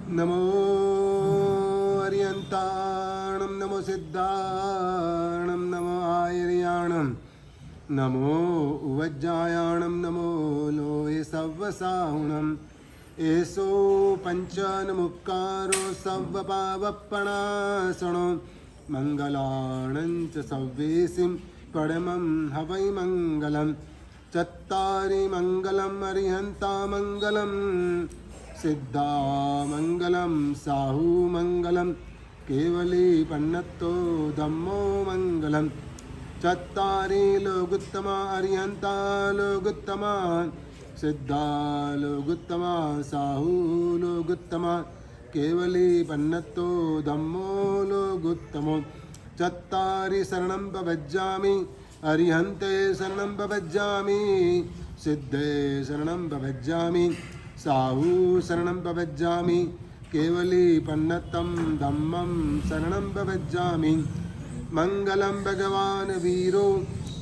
નમો અરિયંતાણમ નમો સિદ્ધાણમ નમો આયર્યાણમ નમો ઉવજ્જાયાણમ નમો લોય સવ્વસાહુણમ એસો પંચનમુક્કારો સવ્વપાવપણાસણો મંગલાણંચ સવ્વેસિમ પરમં હવૈ મંગલમ ચત્તારી મંગલમ અરિહંતા મંગલમ સિદ્ધા મંગલમ સાહુ મંગલમ કેવલી પન્નતો ધમ્મો મંગલમ ચત્તારી લોગુત્તમા અરિહંતા લોગુત્તમા સિદ્ધા લોગુત્તમા સાહુ લોગુત્તમા કેવલી પન્નતો ધમ્મો લોગુત્તમો ચત્તારી શરણં પ્રપજ્જામિ અરિહંતે શરણં પ્રપજ્જામિ સિદ્ધે શરણં પ્રપજ્જામિ સાહુ શરણં પ્રપજ્જામિ કેવલી પન્નતં ધમ્મં શરણં પ્રપજ્જામિ મંગલં ભગવાન વીરો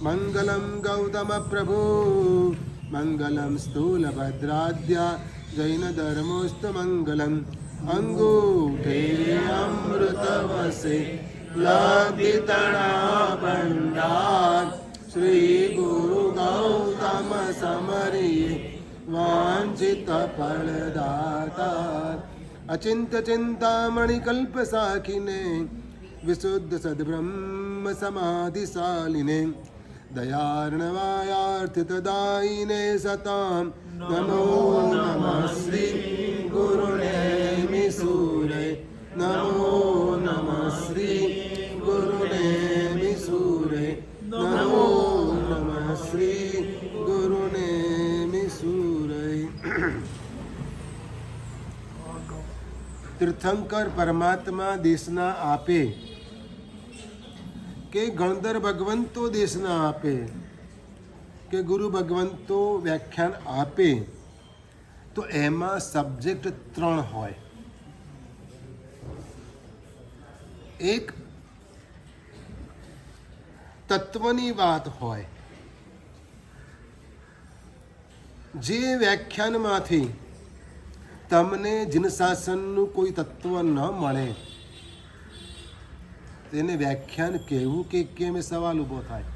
મંગલં ગૌતમ પ્રભુ મંગલં સ્થૂલભદ્રાદ્યા જૈન ધર્મોસ્તુ મંગલં અંગૂઠે અમૃતવસે લબ્ધિતણા ભંડાર શ્રી ગુરુ ગૌતમ સમરીએ વાંછિત ફળદાતા અચિંત ચિંતામણિ કલ્પ સાખીને વિશુદ્ધ સદ્બ્રહ્મ સમાધિશાલિને દયાર્ણવાયાર્થિતદાયિને સતામ નમો નમઃ શ્રી ગુરુને મિસૂરે નમો નમઃ શ્રી ગુરુને મિસૂરે નમો નમઃ શ્રી ગુરુને મિસૂરે. તીર્થંકર પરમાત્મા દેશના આપે કે ગણધર ભગવંતો દેશના આપે કે ગુરુ ભગવંતો વ્યાખ્યાન આપે તો એમાં સબ્જેક્ટ 3 હોય. એક તત્વની વાત હોય, જે વ્યાખ્યાનમાંથી તમને જીનશાસનનું કોઈ તત્વ ન મળે તેને વ્યાખ્યાન કહેવું કે કેમ એ સવાલ ઊભો થાય.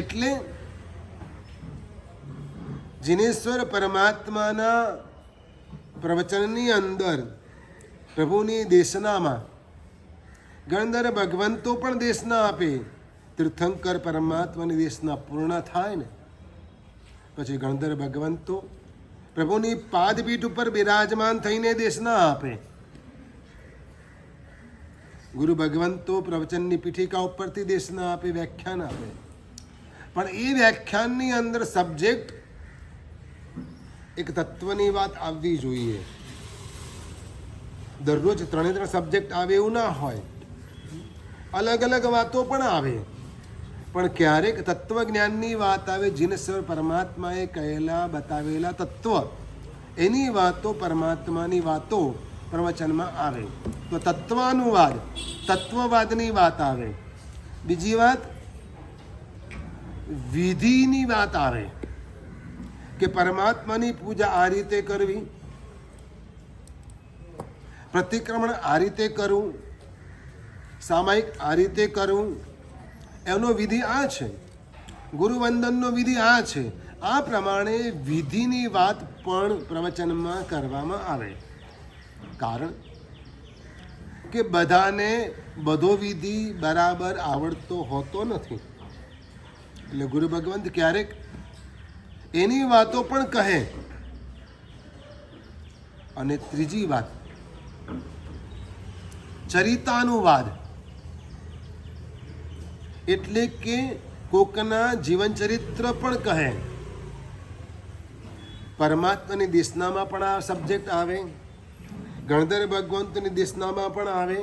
એટલે જીનેશ્વર પરમાત્માના પ્રવચનની અંદર પ્રભુની દેશનામાં ગણધર ભગવંતો પણ દેશના આપે. તીર્થંકર પરમાત્માની દેશના પૂર્ણ થાય ને પછી ગણધર ભગવંતો પ્રભુની પાદપીઠ ઉપર બિરાજમાન થઈને દેશના આપે. ગુરુ ભગવંતો પ્રવચનની પીઠિકા ઉપરથી દેશના આપે, વ્યાખ્યાન આપે. પણ એ વ્યાખ્યાનની અંદર સબ્જેક્ટ એક તત્વની વાત આવવી જોઈએ. દરરોજ 3 સબ્જેક્ટ આવે એવું ના હોય, અલગ અલગ વાતો પણ આવે. પણ ક્યારેક તત્વજ્ઞાનની વાત આવે, જીનેશ્વર પરમાત્માએ કહેલા બતાવેલા તત્વ, એની વાતો, પરમાત્માની વાતો પ્રવચનમાં આવે તો તત્વાનુવાદ, તત્વવાદની વાત આવે. બીજી વાત વિધિની વાત આવે કે પરમાત્માની પૂજા આ રીતે કરવી, પ્રતિક્રમણ આ રીતે કરવું, સામાયિક આ રીતે કરવું, એનો વિધિ આ છે, ગુરુવંદનનો વિધિ આ છે. આ પ્રમાણે વિધિની વાત પણ પ્રવચનમાં કરવામાં આવે. કારણ કે બધાને બધો વિધિ બરાબર આવડતો હોતો નથી. એટલે ગુરુ ભગવંત ક્યારેક એની વાતો પણ કહે. અને ત્રીજી વાત ચરિતાનુવાદ, એટલે કે કોકના જીવન ચરિત્ર પણ કહે. પરમાત્માની દેશનામાં પણ આ સબ્જેક્ટ આવે, ગણધર ભગવંતની દેશનામાં પણ આવે,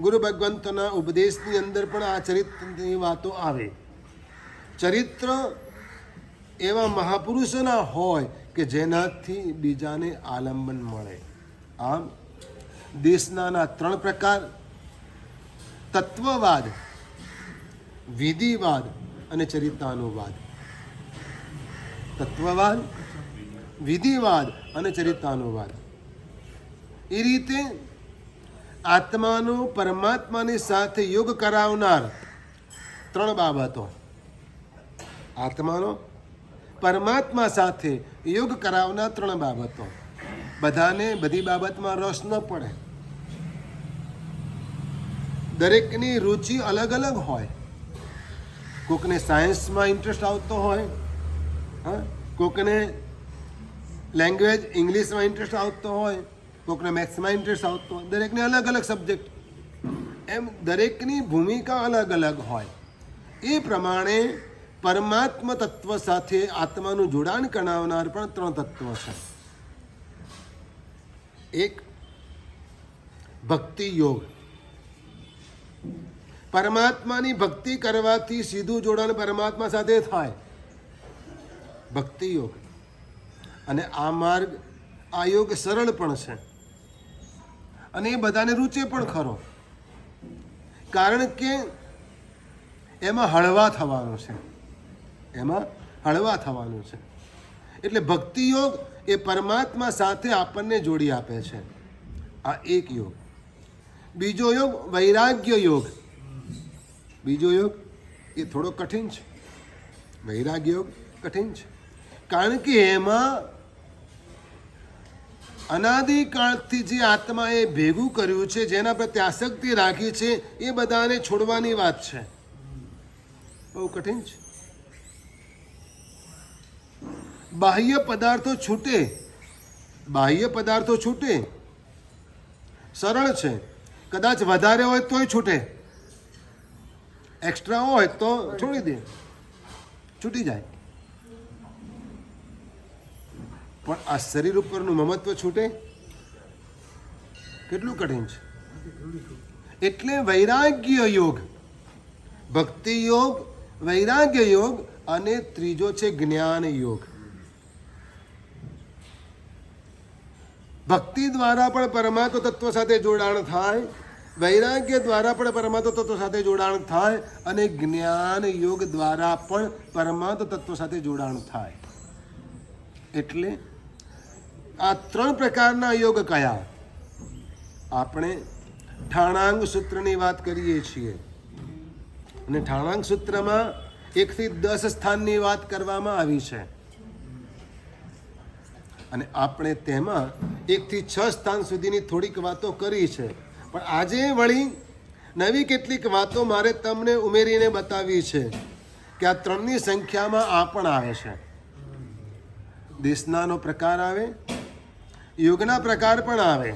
ગુરુ ભગવંતના ઉપદેશની અંદર પણ આ ચરિત્રની વાતો આવે. ચરિત્ર એવા મહાપુરુષોના હોય કે જેનાથી બીજાને આલંબન મળે. આમ દેશનાના 3 પ્રકાર: તત્વવાદ, વિધિવાદ અને ચરિતાનુવાદ. તત્વવાદ વિધિવાદ અને ચરિતાનુવાદ. એ રીતે આત્માનો પરમાત્માની સાથે યોગ કરાવનાર ત્રણ બાબતો. આત્માનો પરમાત્મા સાથે યોગ કરાવનાર ત્રણ બાબતો. બધાને બધી બાબતમાં રસ ન પડે. દરેકની રુચિ અલગ અલગ હોય. કોકને સાયન્સમાં ઇન્ટરેસ્ટ આવતો હોય, કોકને લેંગ્વેજ ઇંગ્લિશમાં ઇન્ટરેસ્ટ આવતો હોય, કોકને મેથ્સમાં ઇન્ટરેસ્ટ આવતો હોય. દરેકને અલગ અલગ સબ્જેક્ટ. એમ દરેકની ભૂમિકા અલગ અલગ હોય. એ પ્રમાણે પરમાત્મા તત્વ સાથે આત્માનું જોડાણ કરાવનાર પણ ત્રણ તત્વ છે. એક ભક્તિ યોગ. પરમાત્માની ભક્તિ કરવાથી સીધું જોડાણ પરમાત્મા સાથે થાય, ભક્તિ યોગ. અને આ માર્ગ, આ યોગ સરળ પણ છે અને એ બધાને રૂચે પણ ખરો, કારણ કે એમાં હળવા થવાનું છે. એમાં હળવા થવાનું છે. એટલે ભક્તિ યોગ એ પરમાત્મા સાથે આપણને જોડી આપે છે. આ એક યોગ. બીજો યોગ વૈરાગ્ય યોગ. બીજો યોગ એ થોડો કઠિન છે. વૈરાગ્ય યોગ કઠિન છે, કારણ કે એમાં અનાદિકાળથી જે આત્માએ ભેગું કર્યું છે, જેના પ્રત્યે આસક્તિ રાખી છે, એ બધાને છોડવાની વાત છે. બહુ કઠિન છે. બાહ્ય પદાર્થો છૂટે, બાહ્ય પદાર્થો છૂટે સરળ છે. કદાચ વધારે હોય તોય છૂટે, એક્સ્ટ્રા હોય તો છોડી દે, છૂટી જાય. પણ આ શરીર ઉપરનું મમત્વ છૂટે, કેટલું કઠિન છે. એટલે વૈરાગ્ય યોગ, ભક્તિ યોગ, વૈરાગ્ય યોગ અને ત્રીજો છે જ્ઞાન યોગ. ભક્તિ દ્વારા પણ પરમાત્મા તત્વ સાથે જોડાણ થાય, વૈરાગ્ય દ્વારા પણ પરમાત્મા તત્વ સાથે જોડાણ થાય અને જ્ઞાન યોગ દ્વારા પણ પરમાત્મા તત્વ સાથે જોડાણ થાય. એટલે આ ત્રણ પ્રકારના યોગ કયા? આપણે ઠાણાંગ સૂત્રની વાત કરીએ છીએ અને ઠાણાંગ સૂત્રમાં 1 થી 10 સ્થાનની વાત કરવામાં આવી છે અને આપણે તેમાં 1 થી 6 સ્થાન સુધીની થોડીક વાતો કરી છે. પણ આજે વળી નવી કેટલીક વાતો મારે તમને ઉમેરીને બતાવી છે કે આ ત્રણની સંખ્યામાં આ પણ આવે છે. દેશનાનો પ્રકાર આવે, યોગના પ્રકાર પણ આવે.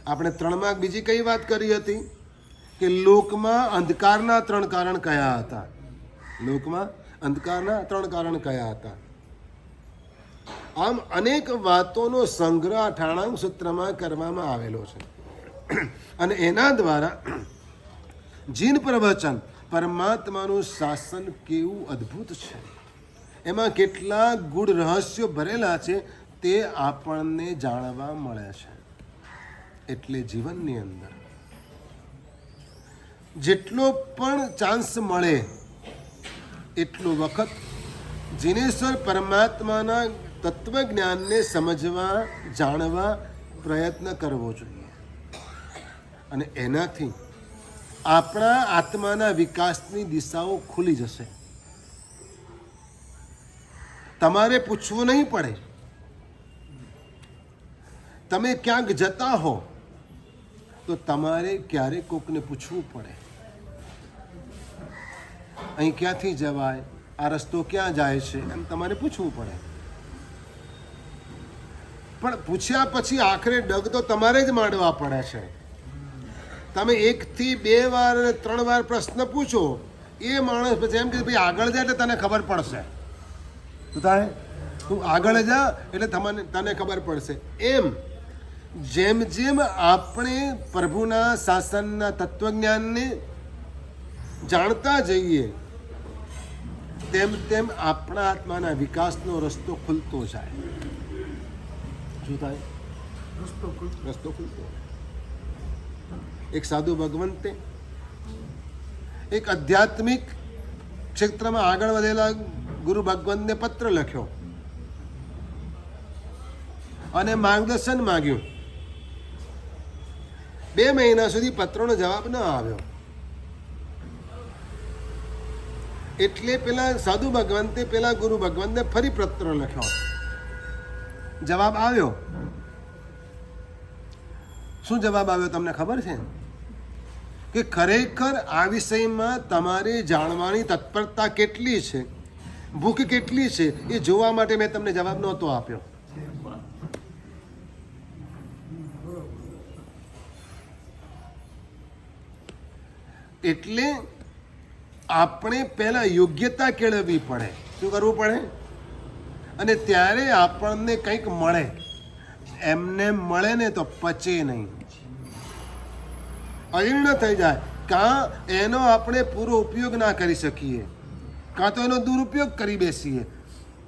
આપણે 3માં બીજી કઈ વાત કરી હતી કે લોકમાં અંધકારના 3 કારણ કયા હતા? લોકમાં અંધકારના 3 કારણ કયા હતા? આમ અનેક વાતોનો સંગ્રહ ઠાણાંગ સૂત્રમાં કરવામાં આવેલો છે અને એના દ્વારા જીન પ્રવચન, પરમાત્માનું શાસન કેવું અદ્ભુત છે, એમાં કેટલા ગૂઢ રહસ્યો ભરેલા છે તે આપણને જાણવા મળે છે. એટલે જીવનની અંદર જેટલો પણ ચાન્સ મળે એટલો વખત જીનેશ્વર પરમાત્માના તત્વજ્ઞાનને સમજવા, જાણવા પ્રયત્ન કરવો જોઈએ અને એનાથી આપણા આત્માના વિકાસની દિશાઓ ખુલી જશે. તમારે પૂછવું નહીં પડે. તમે ક્યાંક જતા હો તો તમારે ક્યારેક કોકને પૂછવું પડે, અહીં ક્યાંથી જવાય, આ રસ્તો ક્યાં જાય છે, એમ તમારે પૂછવું પડે. પણ પૂછ્યા પછી આખરે ડગ તો તમારે જ માંડવા પડે છે. તમે 1 થી 2 વાર અને 3 વાર પ્રશ્ન પૂછો, એ માણસ પછી એમ કે ભાઈ આગળ જાય એટલે તને ખબર પડશે. શું થાય? તું આગળ જા એટલે તને ખબર પડશે. એમ જેમ જેમ આપણે પ્રભુના શાસનના તત્વજ્ઞાનને જાણતા જઈએ તેમ તેમ આપણા આત્માના વિકાસનો રસ્તો ખુલતો જાય. શું થાય? રસ્તો ખુલતો. એક સાધુ ભગવંતે એક આધ્યાત્મિક ક્ષેત્રમાં આગળ વધેલા ગુરુ ભગવંતને પત્ર લખ્યો અને માર્ગદર્શન માગ્યું. 2 મહિના સુધી પત્રનો જવાબ ન આવ્યો. એટલે પેલા સાધુ ભગવંતે પેલા ગુરુ ભગવંતે ફરી પત્ર લખ્યો. જવાબ આવ્યો. શું જવાબ આવ્યો તમને ખબર છે? કે ખરેખર આ વિષયમાં તમારે જાણવાની તત્પરતા કેટલી છે, ભૂખ કેટલી છે, એ જોવા માટે મેં તમને જવાબ નહોતો આપ્યો. એટલે આપણે પહેલા યોગ્યતા કેળવવી પડે. શું કરવું પડે? અને ત્યારે આપણને કંઈક મળે. એમને મળે ને તો પચે નહીં, અજીર્ણ થઈ જાય. કાં એનો આપણે પૂરો ઉપયોગ ના કરી શકીએ, કાં તો એનો દુરુપયોગ કરી બેસીએ,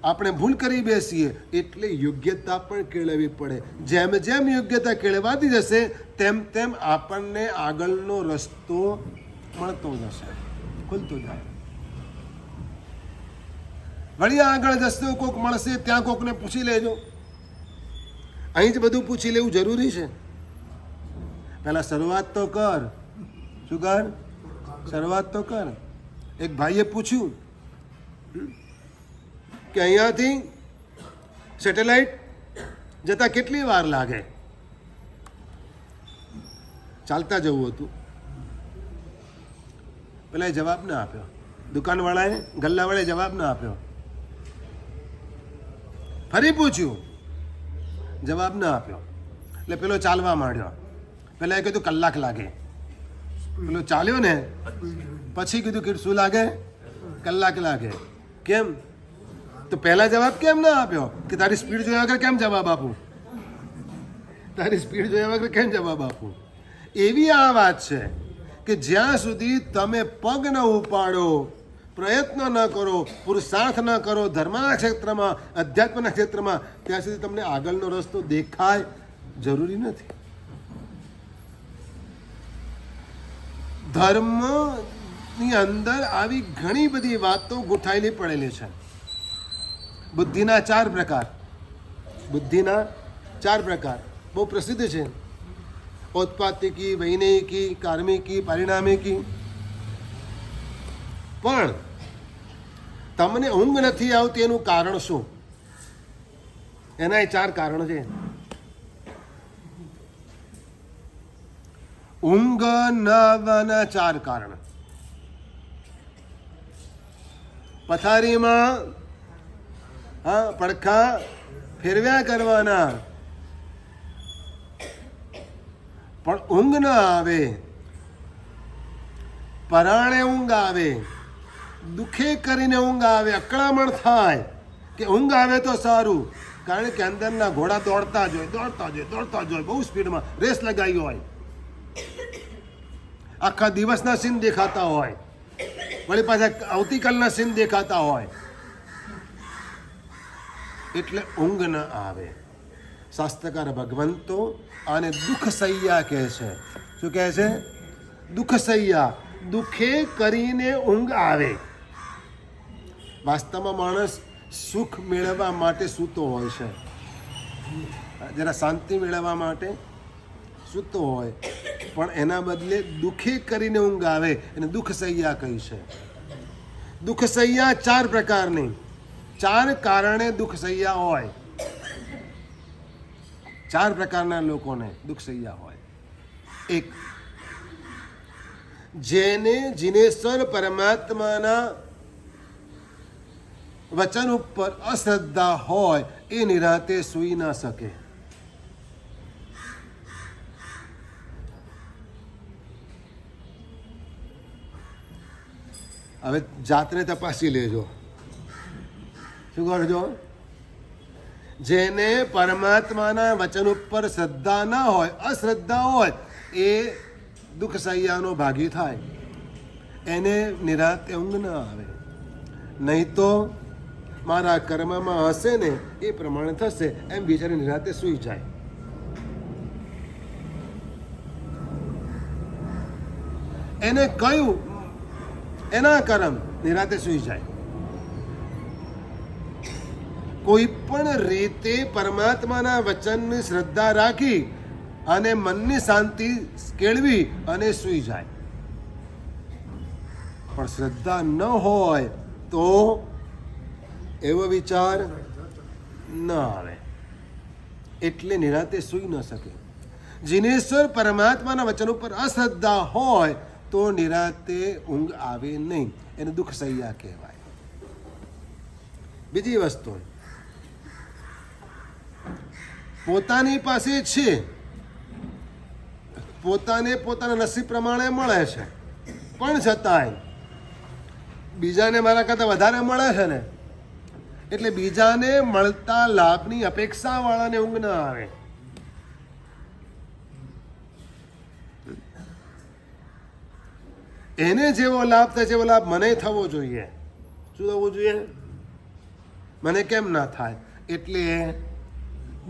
આપણે ભૂલ કરી બેસીએ. એટલે યોગ્યતા પણ કેળવવી પડે. જેમ જેમ યોગ્યતા કેળવાતી જશે તેમ તેમ આપણને આગળનો રસ્તો મળતો જશે, ખુલતો જાય. વળી આગળ જશે, કોક મળશે, ત્યાં કોકને પૂછી લેજો. અહીં જ બધું પૂછી લેવું જરૂરી છે? પહેલા શરૂઆત તો કર. શું કર? શરૂઆત તો કર. એક ભાઈએ પૂછ્યું કે અહીંયાથી સેટેલાઇટ જતા કેટલી વાર લાગે? ચાલતા જવું હતું. પેલા જવાબ ના આપ્યો. દુકાનવાળાએ, ગલ્લાવાળાએ જવાબ ના આપ્યો. ફરી પૂછ્યું, જવાબ ના આપ્યો. એટલે પેલો ચાલવા માંડ્યો. પેલા એ કીધું કલાક લાગે. પેલો ચાલ્યો ને પછી કીધું કે શું લાગે? કલાક લાગે. કેમ? તો પહેલા જવાબ કેમ ના આપ્યો? કે તારી સ્પીડ જોયા વગર કેમ જવાબ આપું? તારી સ્પીડ જોયા વગર કેમ જવાબ આપું? એવી આ વાત છે કે જ્યાં સુધી તમે પગ ન ઉપાડો, પ્રયત્ન ન કરો, પુરુષાર્થ ન કરો ધર્મના ક્ષેત્રમાં, અધ્યાત્મના ક્ષેત્રમાં, ત્યાં સુધી તમને આગળનો રસ્તો દેખાય જરૂરી નથી. ધર્મની અંદર આવી ઘણી બધી વાતો ગૂંથાયેલી પડેલી છે. બુદ્ધિના 4 પ્રકાર. બુદ્ધિના 4 પ્રકાર બહુ પ્રસિદ્ધ છે. ઔત્પાતિકી, વૈનયિકી, કાર્મિકી, પરિણામિકી. પણ તમને ઊંઘ નથી આવતી એનું કારણ શું? એના 4 કારણ છે. ઊંઘ ન આવવાના 4 કારણ. પથારીમાં પડખા ફેરવ્યા કરવાના પણ ઊંઘ ન આવે, પરાણે ઊંઘ આવે, દુખે કરીને ઊંઘ આવે, અકળામણ થાય કે ઊંઘ આવે તો સારું. કારણ કે અંદરના ઘોડા દોડતા જ હોય, બહુ સ્પીડમાં રેસ લગાવી હોય, આખા દિવસના સીન દેખાતા હોય, વળી પાછા આવતીકાલના સીન દેખાતા હોય. એટલે ઊંઘ ન આવે. શાસ્ત્રકાર ભગવંતો આને દુઃખ સૈયા કહે છે. શું કહે છે? દુઃખ સૈયા. દુઃખે કરીને ઊંઘ આવે. વાસ્તવમાં માણસ સુખ મેળવવા માટે સૂતો હોય છે, જરા શાંતિ મેળવવા માટે સૂતો હોય, પણ એના બદલે દુઃખે કરીને ઊંઘ આવે એને દુઃખ સૈયા કહી છે. દુઃખ સૈયા 4 પ્રકારની, 4 કારણે દુઃખ સૈયા હોય. 4 પ્રકારના લોકોને દુઃખ સૈયા હોય. 1, જેને જીનેશ્વર પરમાત્માના વચન ઉપર અશ્રદ્ધા હોય એ નિરાતે સૂઈ ના શકે. હવે જાતને તપાસી લેજો. શું કરજો? જેને પરમાત્માના વચન ઉપર શ્રદ્ધા ના હોય, અશ્રદ્ધા હોય, એ દુઃખ સૈયાનો ભાગી થાય. એને નિરાતે ઊંઘ ન આવે. નહીં તો મારા કર્મમાં હશે ને એ પ્રમાણે થશે એમ વિચારી નિરાતે સૂઈ જાય. એને કયું એના કર્મ નિરાતે સૂઈ જાય. કોઈ પણ રીતે પરમાત્માના વચનની શ્રદ્ધા રાખી અને મનની શાંતિ કેળવી અને સૂઈ જાય. પણ શ્રદ્ધા ન હોય તો એવો વિચાર ન આવે, એટલે નિરાતે સૂઈ ન શકે. જીનેશ્વર પરમાત્માના વચન ઉપર અશ્રદ્ધા હોય તો નિરાતે ઊંઘ આવે નહીં, એને દુઃખ સૈયા કહેવાય. બીજી વસ્તુ, પોતાની પાસે છે, પોતાને પોતાના નસીબ પ્રમાણે મળે છે, પણ છતાંય બીજાને મારા કરતાં વધારે મળે છે ને, એટલે બીજાને મળતા લાભની અપેક્ષા વાળાને ઊંઘ ન આવે. એને જેવો લાભ થાય જેવો લાભ મને થવો જોઈએ. શું થવું જોઈએ? મને કેમ ના થાય, એટલે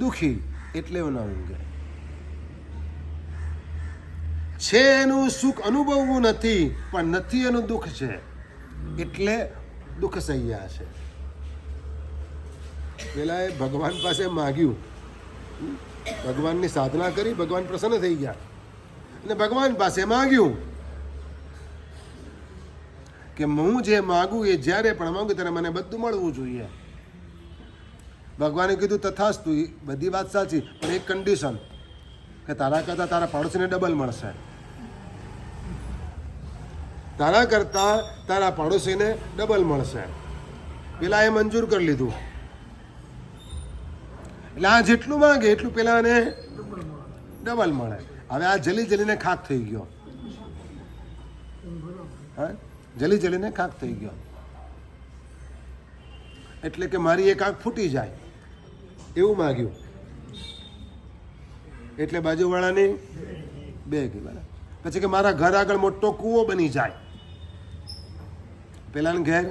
દુઃખી, એટલે ન ઊંઘે. છે એનું સુખ અનુભવવું નથી, પણ નથી એનું દુઃખ છે, એટલે દુઃખ સહ્યા છે. પેલા એ ભગવાન પાસે માગ્યું, ભગવાનની સાધના કરી, ભગવાન પ્રસન્ન થઈ ગયા અને ભગવાન પાસે માગ્યું કે હું જે માગું એ જ્યારે પણ માગું ત્યારે મને બધું મળવું જોઈએ. ભગવાને કીધું તથાસ્તુ, બધી વાત સાચી, પણ એક કન્ડિશન કે તારા કરતાં તારા પાડોશીને ડબલ મળશે. તારા કરતાં તારા પાડોશીને ડબલ મળશે. પેલા એ મંજૂર કરી લીધું, એટલે આ જેટલું માંગે એટલું પેલાને ડબલ મળે. હવે આ જલી જલીને ખાક થઈ ગયો, હા, જલી જલીને ખાક થઈ ગયો. એટલે કે મારી એક આંખ ફૂટી જાય એવું માગ્યું, એટલે બાજુવાળાની બે ગઈ. બરાબર. પછી કે મારા ઘર આગળ મોટો કૂવો બની જાય, પેલાને ઘેર,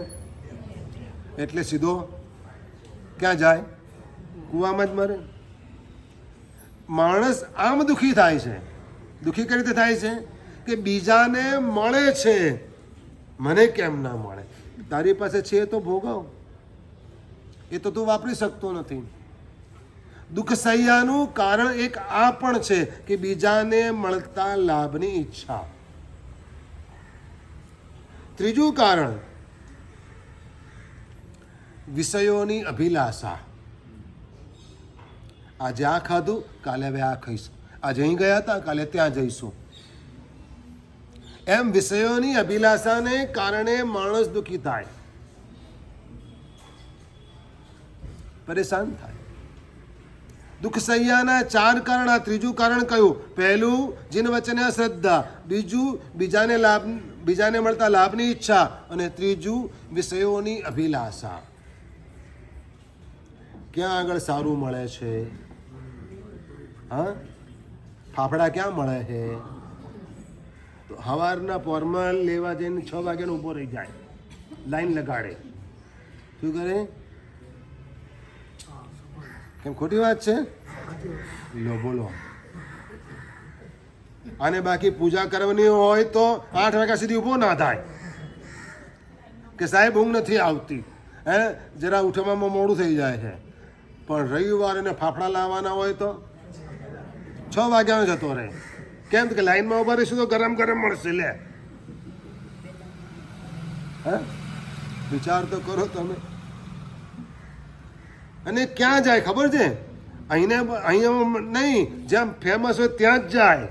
એટલે સીધો ક્યાં જાય? કૂવામાં જ મરે. માણસ આમ દુઃખી થાય છે. દુઃખી કઈ રીતે થાય છે? કે બીજાને મળે છે, મને કેમ ના મળે? તારી પાસે છે તો ભોગવ, એ તો તું વાપરી શકતો નથી. દુઃખ સહ્યાનું કારણ એક આ પણ છે કે બીજાને મળતા લાભની ઈચ્છા. ત્રીજું કારણ વિષયોની અભિલાષા. આજે આ ખાધું, કાલે હવે આ ખાઈશું. આજે અહીં ગયા હતા, કાલે ત્યાં જઈશું. એમ વિષયોની અભિલાષાને કારણે માણસ દુઃખી થાય, પરેશાન થાય. દુઃખ સહ્યાના 4 કારણ. આ ત્રીજું કારણ કયું? પહેલું જીન વચને અશ્રદ્ધા, બીજું બીજાને મળતા લાભની ઈચ્છા, અને ત્રીજું વિષયોની અભિલાષા. ક્યાં આગળ સારું મળે છે? હા, ફાફડા ક્યાં મળે છે? તો સવારના પોરમાં લેવા જઈને 6 વાગ્યાનો ઊભો રહી જાય, લાઈન લગાડે. શું કરે? કેમ, ખોટી વાત છે? લો બોલો. અને બાકી પૂજા કરવાની હોય તો 8 વાગ્યા સુધી ઊભો ના થાય કે સાહેબ ઊંઘ નથી આવતી, હે જરા ઉઠવામાં મોડું થઈ જાય છે. પણ રવિવારે ને ફાફડા લાવવાના હોય તો 6 વાગ્યાનો જતો રહે. કેમ કે લાઈનમાં ઉભા રહીશું તો ગરમ ગરમ મળશે. લે, હા, વિચાર તો કરો તમે. અને ક્યાં જાય ખબર છે? અહીંયા નહીં, જ્યાં ફેમસ હોય ત્યાં જ જાય,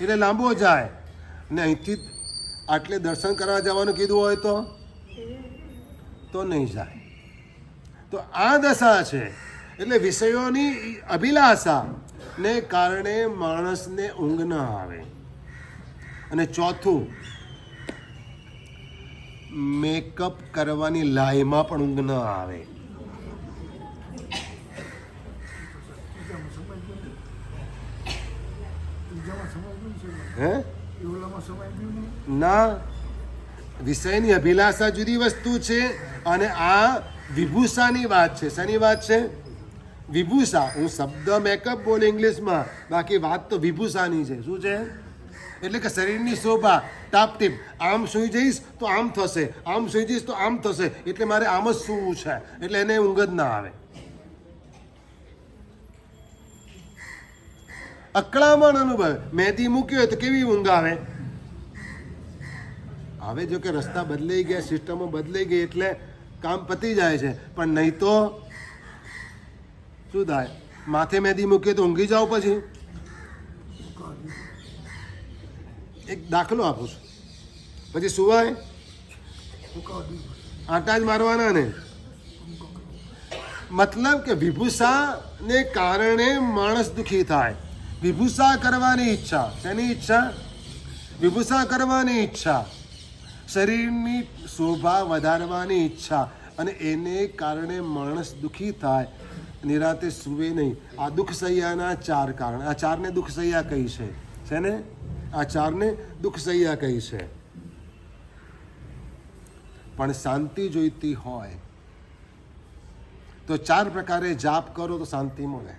એટલે લાંબો જાય. ને અહીંથી આટલે દર્શન કરવા જવાનું કીધું હોય તો નહીં જાય. તો આ દશા છે. એટલે વિષયોની અભિલાષા ને કારણે માણસને ઊંઘ ન આવે. અને ચોથું, મેકઅપ કરવાની લાઈમાં પણ ઊંઘ ન આવે. હે ના, વિષયની અભિલાષા જુદી વસ્તુ છે, અને આ વિભૂષાની વાત છે. શાની વાત છે? વિભૂષા. હું શબ્દ મેકઅપ બોલું ઇંગ્લિશમાં, બાકી વાત તો વિભૂષાની છે. શું છે? એટલે કે શરીરની શોભા, ટાપટીપ. આમ સૂઈ જઈશ તો આમ થશે, આમ સૂઈ જઈશ તો આમ થશે, એટલે મારે આમ જ સૂવું છે, એટલે એને ઊંઘ જ ના આવે. અકળામણ અનુભવે. મહેંદી મૂકી હોય તો કેવી ઊંઘ આવે? હવે જો કે રસ્તા બદલાઈ ગયા, સિસ્ટમો બદલાઈ ગઈ એટલે કામ પતી જાય છે, પણ નહીં તો શું થાય? માથે મહેંદી મૂકીએ તો ઊંઘી જાઓ. પછી એક દાખલો આપું છું, પછી સુવાય? આટા જ મારવાના ને. મતલબ કે વિભૂષાને કારણે માણસ દુઃખી થાય. વિભૂષા કરવાની ઈચ્છા. શેની ઈચ્છા? વિભૂષા કરવાની ઈચ્છા, શરીરની શોભા વધારવાની ઈચ્છા, અને એને કારણે માણસ દુઃખી થાય, નિરાતે સુવે નહીં. આ દુઃખ સહ્યાના 4 કારણ. આ 4ને દુઃખ સહ્યા કહી છે. શેને? આ 4ને દુઃખ સહ્યા કહી છે. પણ શાંતિ જોઈતી હોય તો 4 પ્રકારે જાપ કરો તો શાંતિ મળે.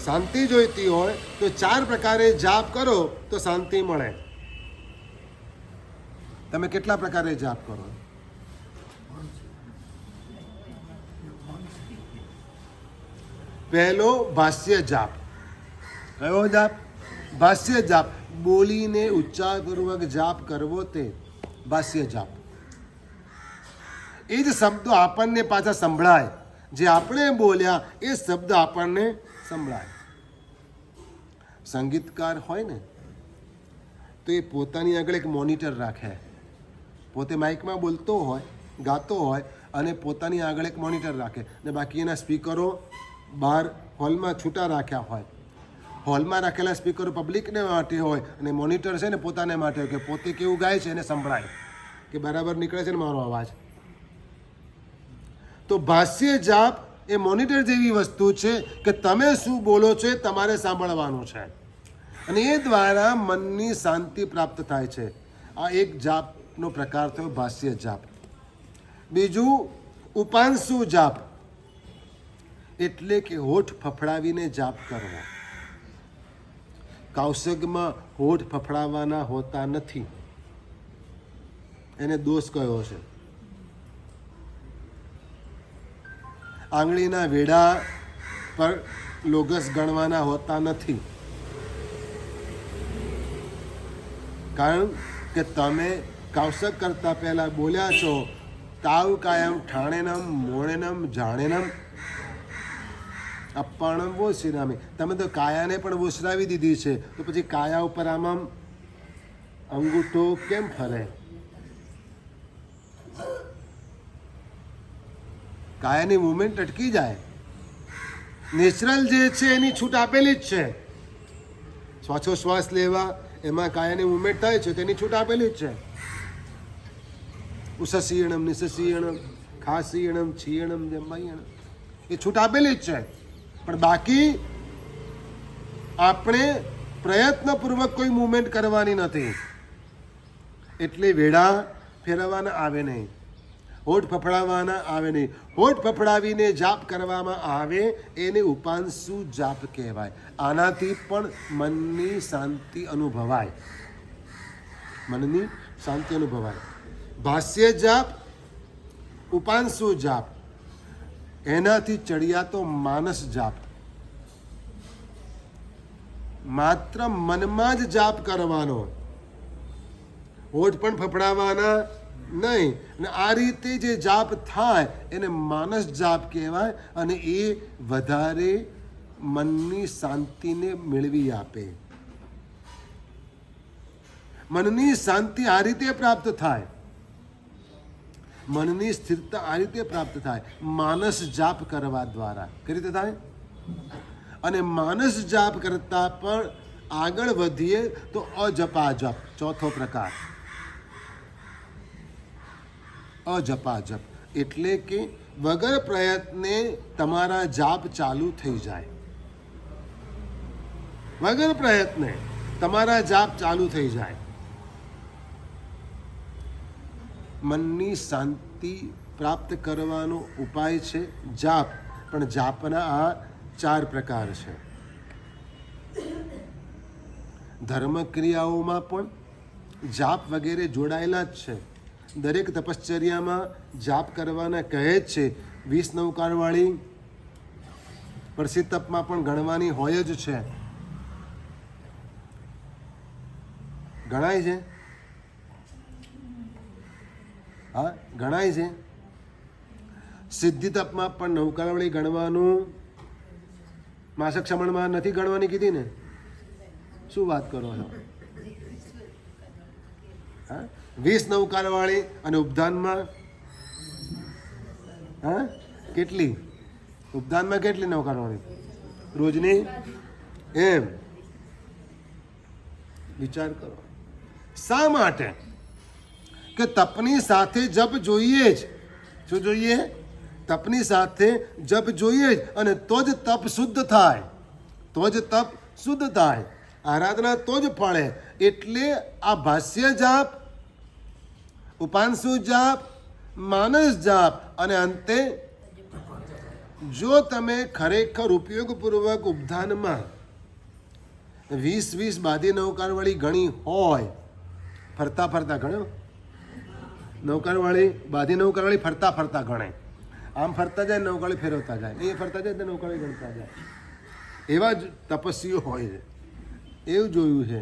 શાંતિ જોઈતી હોય તો 4 પ્રકારે જાપ કરો તો શાંતિ મળે. તમે કેટલા પ્રકારે જાપ કરો? પહેલો ભાષ્ય જાપ. કયો જાપ? ભાષ્ય જાપ. બોલીને ઉચ્ચારપૂર્વક જાપ કરવો તે ભાષ્ય જાપ. એ જ શબ્દો આપણને પાછા સંભળાય. જે આપણે બોલ્યા એ શબ્દ આપણને સંભળાય. સંગીતકાર હોય ને તો એ પોતાની આગળ એક મોનિટર રાખે. પોતે માઇકમાં બોલતો હોય, ગાતો હોય, અને પોતાની આગળ એક મોનિટર રાખે, ને બાકી એના સ્પીકરો બહાર હોલમાં છૂટા રાખ્યા હોય. હોલમાં રાખેલા સ્પીકરો પબ્લિકને માટે હોય, અને મોનિટર છે ને પોતાને માટે હોય, કે પોતે કેવું ગાય છે એને સંભળાય, કે બરાબર નીકળે છે ને મારો અવાજ. તો ભાષ્ય જાપ એ મોનિટર જેવી વસ્તુ છે કે તમે શું બોલો છો એ તમારે સાંભળવાનું છે, અને એ દ્વારા મનની શાંતિ પ્રાપ્ત થાય છે. આ એક જાપનો પ્રકાર થયો ભાષ્ય જાપ. બીજું ઉપાંશુ જાપ, એટલે કે હોઠ ફફડાવીને જાપ કરવો. કૌશગમાં હોઠ ફફડાવવાના હોતા નથી, એને દોષ કયો છે. આંગળીના વેઢા પર લોગસ ગણવાના હોતા નથી, કારણ કે તમે કૌશક કરતા પહેલા બોલ્યા છો તાવ કાયમ ઠાણેનમ મોણેનમ જાણેનમ અપ્પાણમ વોશિરામી. તમે તો કાયાને પણ વોશરાવી દીધી છે, તો પછી કાયા ઉપર આમ અંગૂઠો કેમ ફરે? કાયાની મુવમેન્ટ અટકી જાય. નેચરલ જે છે એની છૂટ આપેલી જ છે. શ્વાસોશ્વાસ લેવા એમાં કાયાની મુવમેન્ટ થાય છે, તેની છૂટ આપેલી જ છે. ઉસસીયણમ નિસસીયણમ ખાસીયણમ છીયણમ જમાયણમ, એ છૂટ આપેલી જ છે. પણ બાકી આપણે પ્રયત્નપૂર્વક કોઈ મુવમેન્ટ કરવાની નથી, એટલે વેઢા ફેરવવાના આવે નહીં, હોઠ ફફડાવવાના આવે નહીં. હોઠ ફફડાવીને જાપ કરવામાં આવે એને ઉપાંશુ જાપ કહેવાય. આનાથી પણ મનની શાંતિ અનુભવાય. મનની શાંતિ અનુભવાય. ભાષ્ય જાપ, ઉપાંશુ જાપ, એનાથી ચડિયાતો માનસ જાપ. માત્ર મનમાં જ જાપ કરવાનો, હોઠ પણ ફફડાવવાના નહીં. અને આ રીતે જે જાપ થાય એને માનસ જાપ કહેવાય, અને એ વધારે મનની શાંતિને મેળવી આપે. મનની શાંતિ આ રીતે પ્રાપ્ત થાય, મનની સ્થિરતા આ રીતે પ્રાપ્ત થાય માનસ જાપ કરવા દ્વારા. કઈ રીતે થાય? અને માનસ જાપ કરતા પણ આગળ વધીએ તો અજપા જપ, ચોથો પ્રકાર. અજપા જપ એટલે કે વગર પ્રયત્ને તમારા જાપ ચાલુ થઈ જાય. વગર પ્રયત્ને તમારા જાપ ચાલુ થઈ જાય. મનની શાંતિ પ્રાપ્ત કરવાનો ઉપાય છે જાપ. પણ જાપના આ 4 પ્રકાર છે. ધર્મ ક્રિયાઓમાં પણ જાપ વગેરે જોડાયેલા જ છે. દરેક તપશ્ચર્યામાં જાપ કરવાના કહે જ છે. 20 નવકારવાળી પરસિતપમાં પણ ગણવાની હોય જ છે. ગણાય છે, હા ગણાય છે. સિદ્ધિ તપમાં પણ નૌકાવળી ગણવાનું માસક શ્રમણમાં નથી ગણવાની કીધી ને? શું વાત કરો છો? હા 20 નૌકાવાળી અને ઉપધાનમાં હા કેટલી? ઉપધાનમાં કેટલી નૌકાવાળી રોજની? એમ વિચાર કરો. શા માટે? કે તપની સાથે જપ જોઈએ જ. શું જોઈએ? તપની સાથે જપ જોઈએ જ, અને તો જ તપ શુદ્ધ થાય, તો જ તપ શુદ્ધ થાય, આરાધના તો જ ફળે. એટલે આ ભાષ્ય જાપ, ઉપાંશુ જાપ, માનસ જાપ અને અંતે જો તમે ખરેખર ઉપયોગપૂર્વક ઉપધાનમાં 20 બાધી નૌકારવાળી ગણી હોય, ફરતા ફરતા ગણો નૌકારવાળી, બાધી નૌકારવાળી ફરતા ફરતા ગણે. આમ ફરતા જાય નૌકાળી ફેરવતા જાય, એ ફરતા જાય નૌકાળી ગણતા જાય. એવા જ તપસ્વીઓ હોય છે, એવું જોયું છે.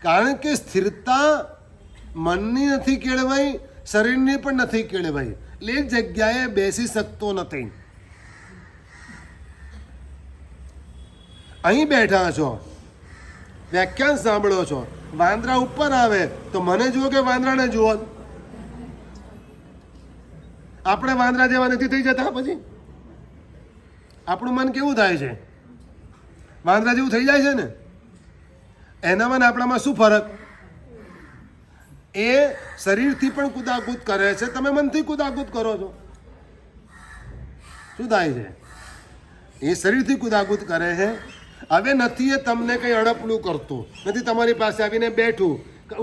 કારણ કે સ્થિરતા મનની નથી કેળવાઈ, શરીરની પણ નથી કેળવાઈ. એટલે એક જગ્યાએ બેસી શકતો નથી. અહીં બેઠા છો, વ્યાખ્યાન સાંભળો છો, વાંદરા ઉપર આવે તો મને જુઓ કે વાંદરાને જુઓ? આપણે વાંદરા જેવા નથી થઈ જતા? પછી આપણું મન કેવું થાય છે? વાંદરા જેવું થઈ જાય છે ને. એનામાં ને આપણામાં શું ફરક? એ શરીરથી પણ કુદાકૂદ કરે છે, તમે મનથી કુદાકૂદ કરો છો. શું થાય છે? એ શરીરથી કુદાકૂદ કરે છે. હવે નથી એ તમને કંઈ અડપલું કરતું નથી, તમારી પાસે આવીને બેઠું,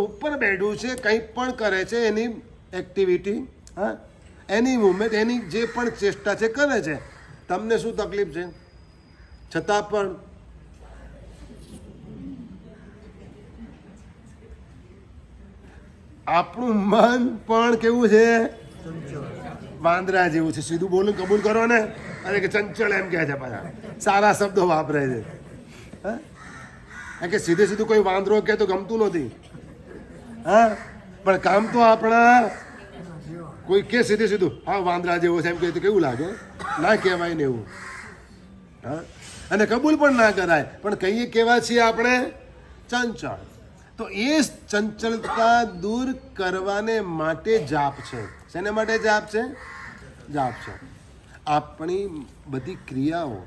ઉપર બેઠું છે, કંઈ પણ કરે છે, એની એક્ટિવિટી, હા એની મુવમેન્ટ, એની જે પણ ચેષ્ટા છે કરે છે. તમને શું તકલીફ છે? છતાં પણ આપણું મન પણ કેવું છે? વાંદરા જેવું છે. સીધું બોલું કબૂલ કરો ને. અરે કે ચંચળ એમ કહે છે, પાછા સારા શબ્દો વાપરે છે. હા કે સીધે સીધું કોઈ વાંદરો કહે તો ગમતું નથી. હા પણ કામ તો આપણા કોઈ કે સીધે સીધું હા વાંદરા જેવો છે એમ કહે તો કેવું લાગે? ના કહેવાય ને એવું. હા અને કબૂલ પણ ના કરાય, પણ કહીએ કેવા છીએ આપણે? ચંચળ. તો એ ચંચળતા દૂર કરવાને માટે જાપ છે. શેને માટે જાપ છે? જાપ છે. આપણી બધી ક્રિયાઓ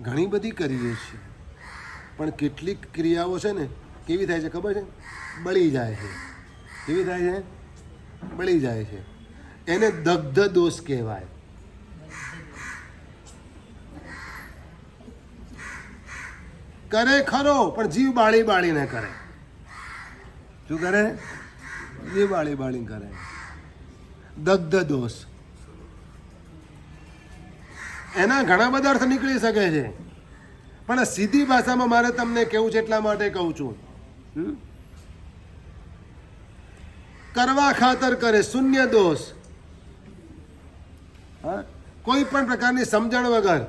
ઘણી બધી કરીએ છીએ, પણ કેટલીક ક્રિયાઓ છે ને કેવી થાય છે ખબર છે? બળી જાય છે. કેવી થાય છે? બળી જાય છે. એને દગ્ધ દોષ કહેવાય. કરે ખરો પણ જીવ બાળી બાળીને કરે. શું કરે? જીવ બાળી બાળી કરે. દગ્ધ દોષ. એના ઘણા બધા અર્થ નીકળી શકે છે, પણ સીધી ભાષામાં મારે તમને કહેવું છે એટલા માટે કહું છું. કરવા ખાતર કરે, શૂન્ય દોષ. હા કોઈ પણ પ્રકારની સમજણ વગર.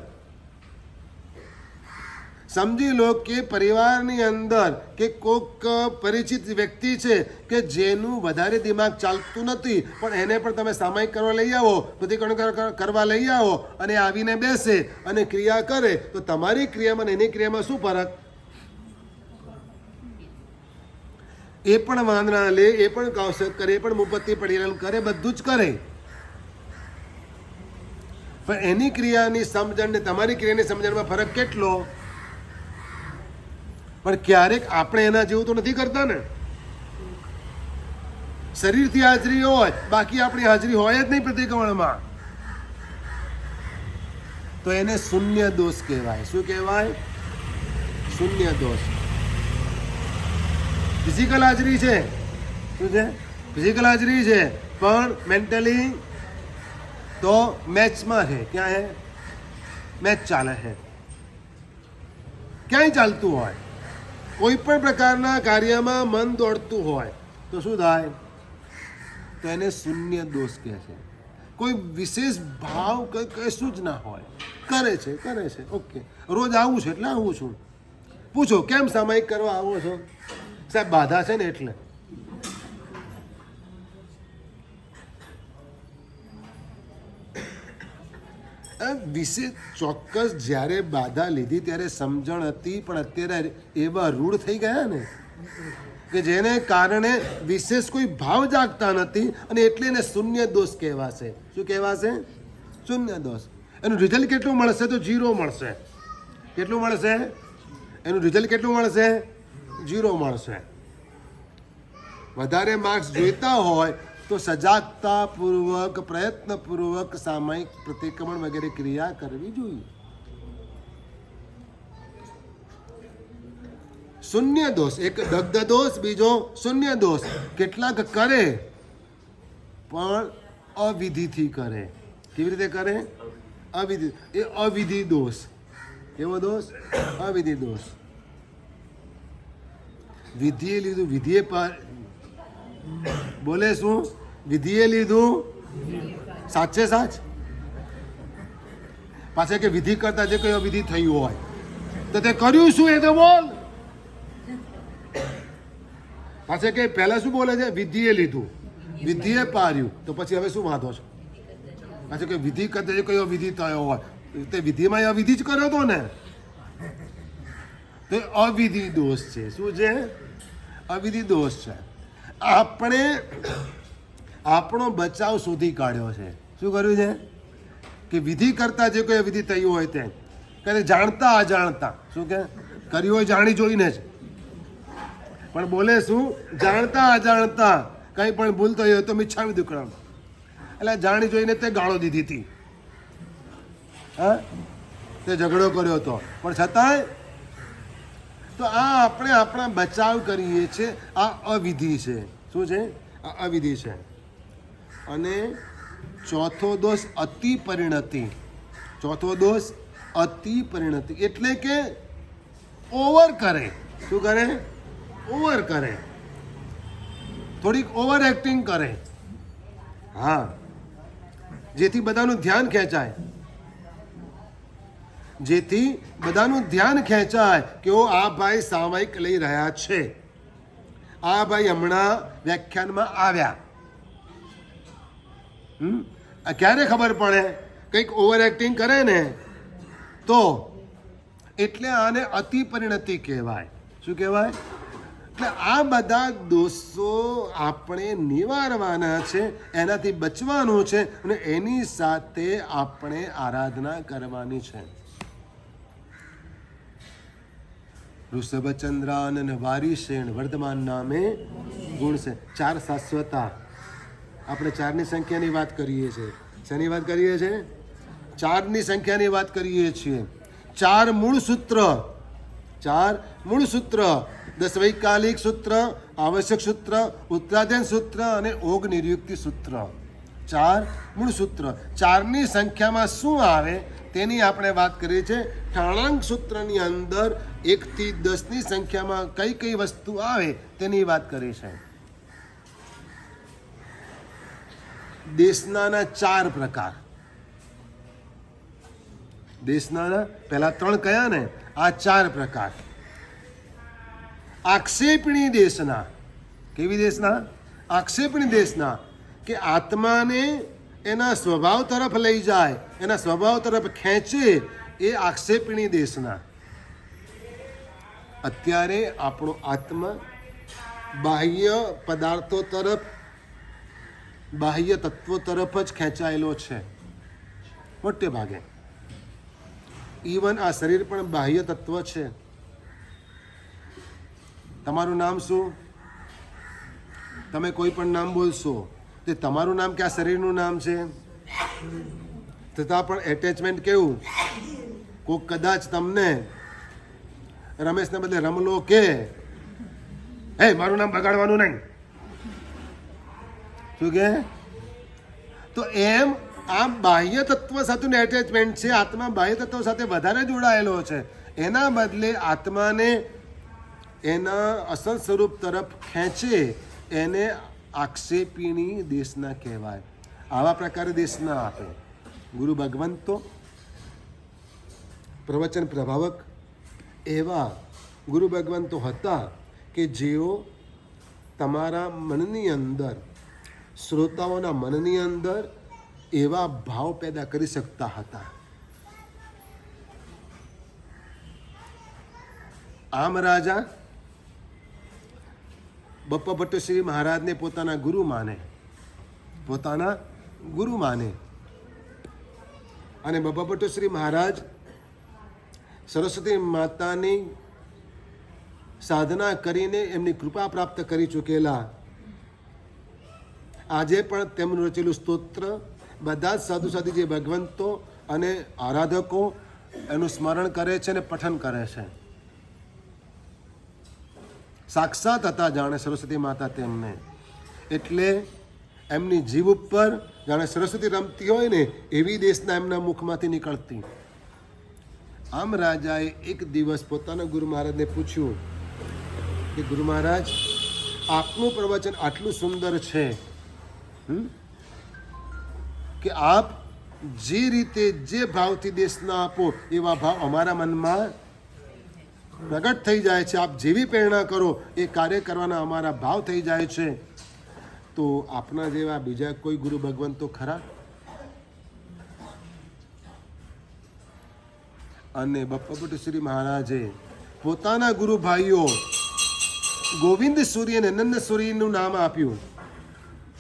સમજી લો કે પરિવારની અંદર કે કોઈક પરિચિત વ્યક્તિ છે કે જેનું વધારે દિમાગ ચાલતું નથી, પણ એને પણ તમે સામાયિક કરવા લઈ આવો, પ્રતિકરણ કરવા લઈ આવો, અને આવીને બેસે અને ક્રિયા કરે, તો તમારી ક્રિયામાં એની ક્રિયામાં શું ફરક? એ પણ વાંદરા લે, એ પણ કૌશક કરે, એ પણ મુપત્તિ પડીરેલ કરે, બધું જ કરે, પણ એની ક્રિયાની સમજણ ને તમારી ક્રિયાની સમજણમાં ફરક કેટલો? પણ ક્યારેક આપણે એના જેવું તો નથી કરતા ને. શરીરથી હાજરી હોય, બાકી આપણી હાજરી હોય જ નહીં પ્રતિક્રમણમાં, તો એને શૂન્ય દોષ કહેવાય. શું કહેવાય? શૂન્ય દોષ. ફિઝિકલ હાજરી છે. શું છે? ફિઝિકલ હાજરી છે, પણ મેન્ટલી તો મેચમાં છે. ક્યાં છે? મેચ ચાલે છે. ક્યાંય ચાલતું હોય, કોઈ પણ પ્રકારના કાર્યમાં મન દોડતું હોય તો શું થાય? તો એને શૂન્ય દોષ કહે છે. કોઈ વિશેષ ભાવ કશું જ ના હોય, કરે છે ઓકે, રોજ આવું છે એટલે આવું છું. પૂછો કેમ સામાયિક કરવા આવો છો? સાહેબ બાધા છે ને એટલે. વિશે ચોક્કસ જ્યારે બાધા લીધી ત્યારે સમજણ હતી, પણ અત્યારે એવા રૂઢ થઈ ગયા ને કે જેને કારણે વિશેષ કોઈ ભાવ જાગતા નથી, અને એટલે એને શૂન્ય દોષ કહેવાશે. શું કહેવાશે? શૂન્ય દોષ. એનું રિઝલ્ટ કેટલું મળશે? તો 0 મળશે. કેટલું મળશે? એનું રિઝલ્ટ કેટલું મળશે? 0 મળશે. વધારે માર્ક્સ જોઈતા હોય તો સજાગતાપૂર્વક પ્રયત્નપૂર્વક સામાયિક પ્રતિક્રમણ વગેરે ક્રિયા કરવી જોઈએ. શૂન્ય દોષ, એક દગ્ધ દોષ, બીજો શૂન્ય દોષ. કેટલાક કરે પણ અવિધિથી કરે. કેવી રીતે કરે? અવિધિ. એ અવિધિ દોષ. કેવો દોષ? અવિધિ દોષ. વિધિએ લીધું, વિધિએ બોલે શું? વિધિએ લીધું સાચે સાચ. પાછા કે વિધિ કરતા જે કઈ અવિધિ થયું હોય તો તે કર્યું શું એ તો બોલ. પાછા કે પહેલા શું બોલે છે? વિધિએ લીધું, વિધિએ પાર્યું, તો પછી હવે શું વાંધો છે? પાછું કે વિધિ કરતા જે કઈ અવિધિ થયો હોય તે વિધિમાં અવિધિ જ કર્યો હતો ને, તો અવિધિ દોષ છે. શું છે? અવિધિ દોષ છે. આપણે આપણો બચાવ શોધી કાઢ્યો છે. શું કર્યું છે? કે વિધિ કરતા જે કોઈ વિધિ થયું હોય તે કરે જાણતા અજાણતા. શું કે કર્યું હોય જાણી જોઈને જ, પણ બોલે શું? જાણતા અજાણતા કંઈ પણ ભૂલ થઈ હોય તો મિચ્છામી દુક્કડમ, એટલે જાણી જોઈને તે ગાળો દીધી હતી, હા, તે ઝઘડો કર્યો હતો, પણ છતાંય તો આ આપણે આપણા બચાવ કરીએ છીએ. આ અવિધિ છે. શું છે? આ અવિધિ છે. અને ચોથો દોષ અતિ પરિણતિ. ચોથો દોષ અતિ પરિણતિ એટલે કે ઓવર કરે. શું કરે? ઓવર કરે, થોડીક ઓવર એક્ટિંગ કરે. હા, જેથી બધાનું ધ્યાન ખેંચાય, જેથી બધાનું ધ્યાન ખેંચાય કે ઓ આ ભાઈ સામાયિક લઈ રહ્યા છે, આ ભાઈ હમણાં વ્યાખ્યાનમાં આવ્યા. ક્યારે ખબર પડે? કંઈક ઓવર એક્ટિંગ કરે ને તો. એટલે આને અતિ પરિણતિ કહેવાય. શું કહેવાય? એટલે આ બધા દોષો આપણે નિવારવાના છે, એનાથી બચવાનું છે, અને એની સાથે આપણે આરાધના કરવાની છે. ઋષભચંદ્રાનન વારીશેણ વર્ધમાન નામે ગુણ છે. 4 શાશ્વતા. આપણે 4ની સંખ્યાની વાત કરીએ છીએ. શેની વાત કરીએ છીએ? 4ની સંખ્યાની વાત કરીએ છીએ. 4 મૂળ સૂત્ર. 4 મૂળ સૂત્ર. 10 વૈકાલિક સૂત્ર, આવશ્યક સૂત્ર, ઉત્તરાધ્યન સૂત્ર અને ઓગ નિર્યુક્તિ સૂત્ર. 4 મૂળ સૂત્ર. 4ની સંખ્યામાં શું આવે તેની આપણે વાત કરીએ છીએ. ઠાણાંક સૂત્રની અંદર 1 થી 10ની સંખ્યામાં કઈ કઈ વસ્તુ આવે તેની વાત કરી છે. દેશનાના 4 પ્રકાર. દેશનાના પહેલા 3 કયા ને? આ 4 પ્રકાર. આક્ષેપણી દેશના. કેવી દેશના? આક્ષેપણી દેશના, કે આત્માને એના સ્વભાવ તરફ લઈ જાય, એના સ્વભાવ તરફ ખેંચે, એ આક્ષેપણી દેશના. અત્યારે આપણો આત્મા બાહ્ય પદાર્થો તરફ, બાહ્ય તત્વો તરફ જ ખેંચાયેલો છે મોટે ભાગે. ઇવન આ શરીર પણ બાહ્ય તત્વ છે. તમારું નામ શું? તમે કોઈ પણ નામ બોલશો તે તમારું નામ કે આ શરીરનું નામ છે? છતાં પણ એટેચમેન્ટ કેવું? કોક કદાચ તમને રમેશને બદલે રમલો કે, હે મારું નામ બગાડવાનું નહીં, શું કે? તો એમ આ બાહ્ય તત્વ સાથેનું એટેચમેન્ટ છે. આત્મા બાહ્ય તત્વ સાથે વધારે જોડાયેલો છે. એના બદલે આત્માને એના અસલ સ્વરૂપ તરફ ખેંચે, એને આક્ષેપીણી દેશના કહેવાય. આવા પ્રકારે દેશના આપે. ગુરુ ભગવંતો પ્રવચન પ્રભાવક એવા ગુરુ ભગવંતો હતા કે જેઓ તમારા મનની અંદર, શ્રોતાઓના મનની અંદર એવા ભાવ પેદા કરી શકતા હતા. આમ રાજા બપ્પા ભટ્ટશ્રી મહારાજને પોતાના ગુરુ માને અને બપ્પા ભટ્ટશ્રી મહારાજ સરસ્વતી માતાની સાધના કરીને એમની કૃપા પ્રાપ્ત કરી ચૂકેલા. આજે પણ તેમનું રચેલું સ્તોત્ર બધા જ સાધુ સાધી જે ભગવંતો અને આરાધકો એનું સ્મરણ કરે છે અને પઠન કરે છે. સાક્ષાત હતા જાણે સરસ્વતી માતા તેમને, એટલે એમની જીભ ઉપર જાણે સરસ્વતી રમતી હોય ને એવી દેશના એમના મુખમાંથી નીકળતી. આમ રાજાએ એક દિવસ પોતાના ગુરુ મહારાજને પૂછ્યું કે ગુરુ મહારાજ, આપનું પ્રવચન આટલું સુંદર છે કે આપ જે રીતે જે ભાવથી દેશના આપો એવા ભાવ અમારા મનમાં પ્રગટ થઈ જાય છે. આપ જેવી પ્રેરણા કરો એ કાર્ય કરવાના અમારા ભાવ થઈ જાય છે. તો આપના જેવા બીજા કોઈ ગુરુ ભગવંતો ખરા? અને બપ્પા ભટ્ટશ્રી મહારાજે પોતાના ગુરુ ભાઈઓ ગોવિંદ સુરી અને નંદ સુરીનું નામ આપ્યું.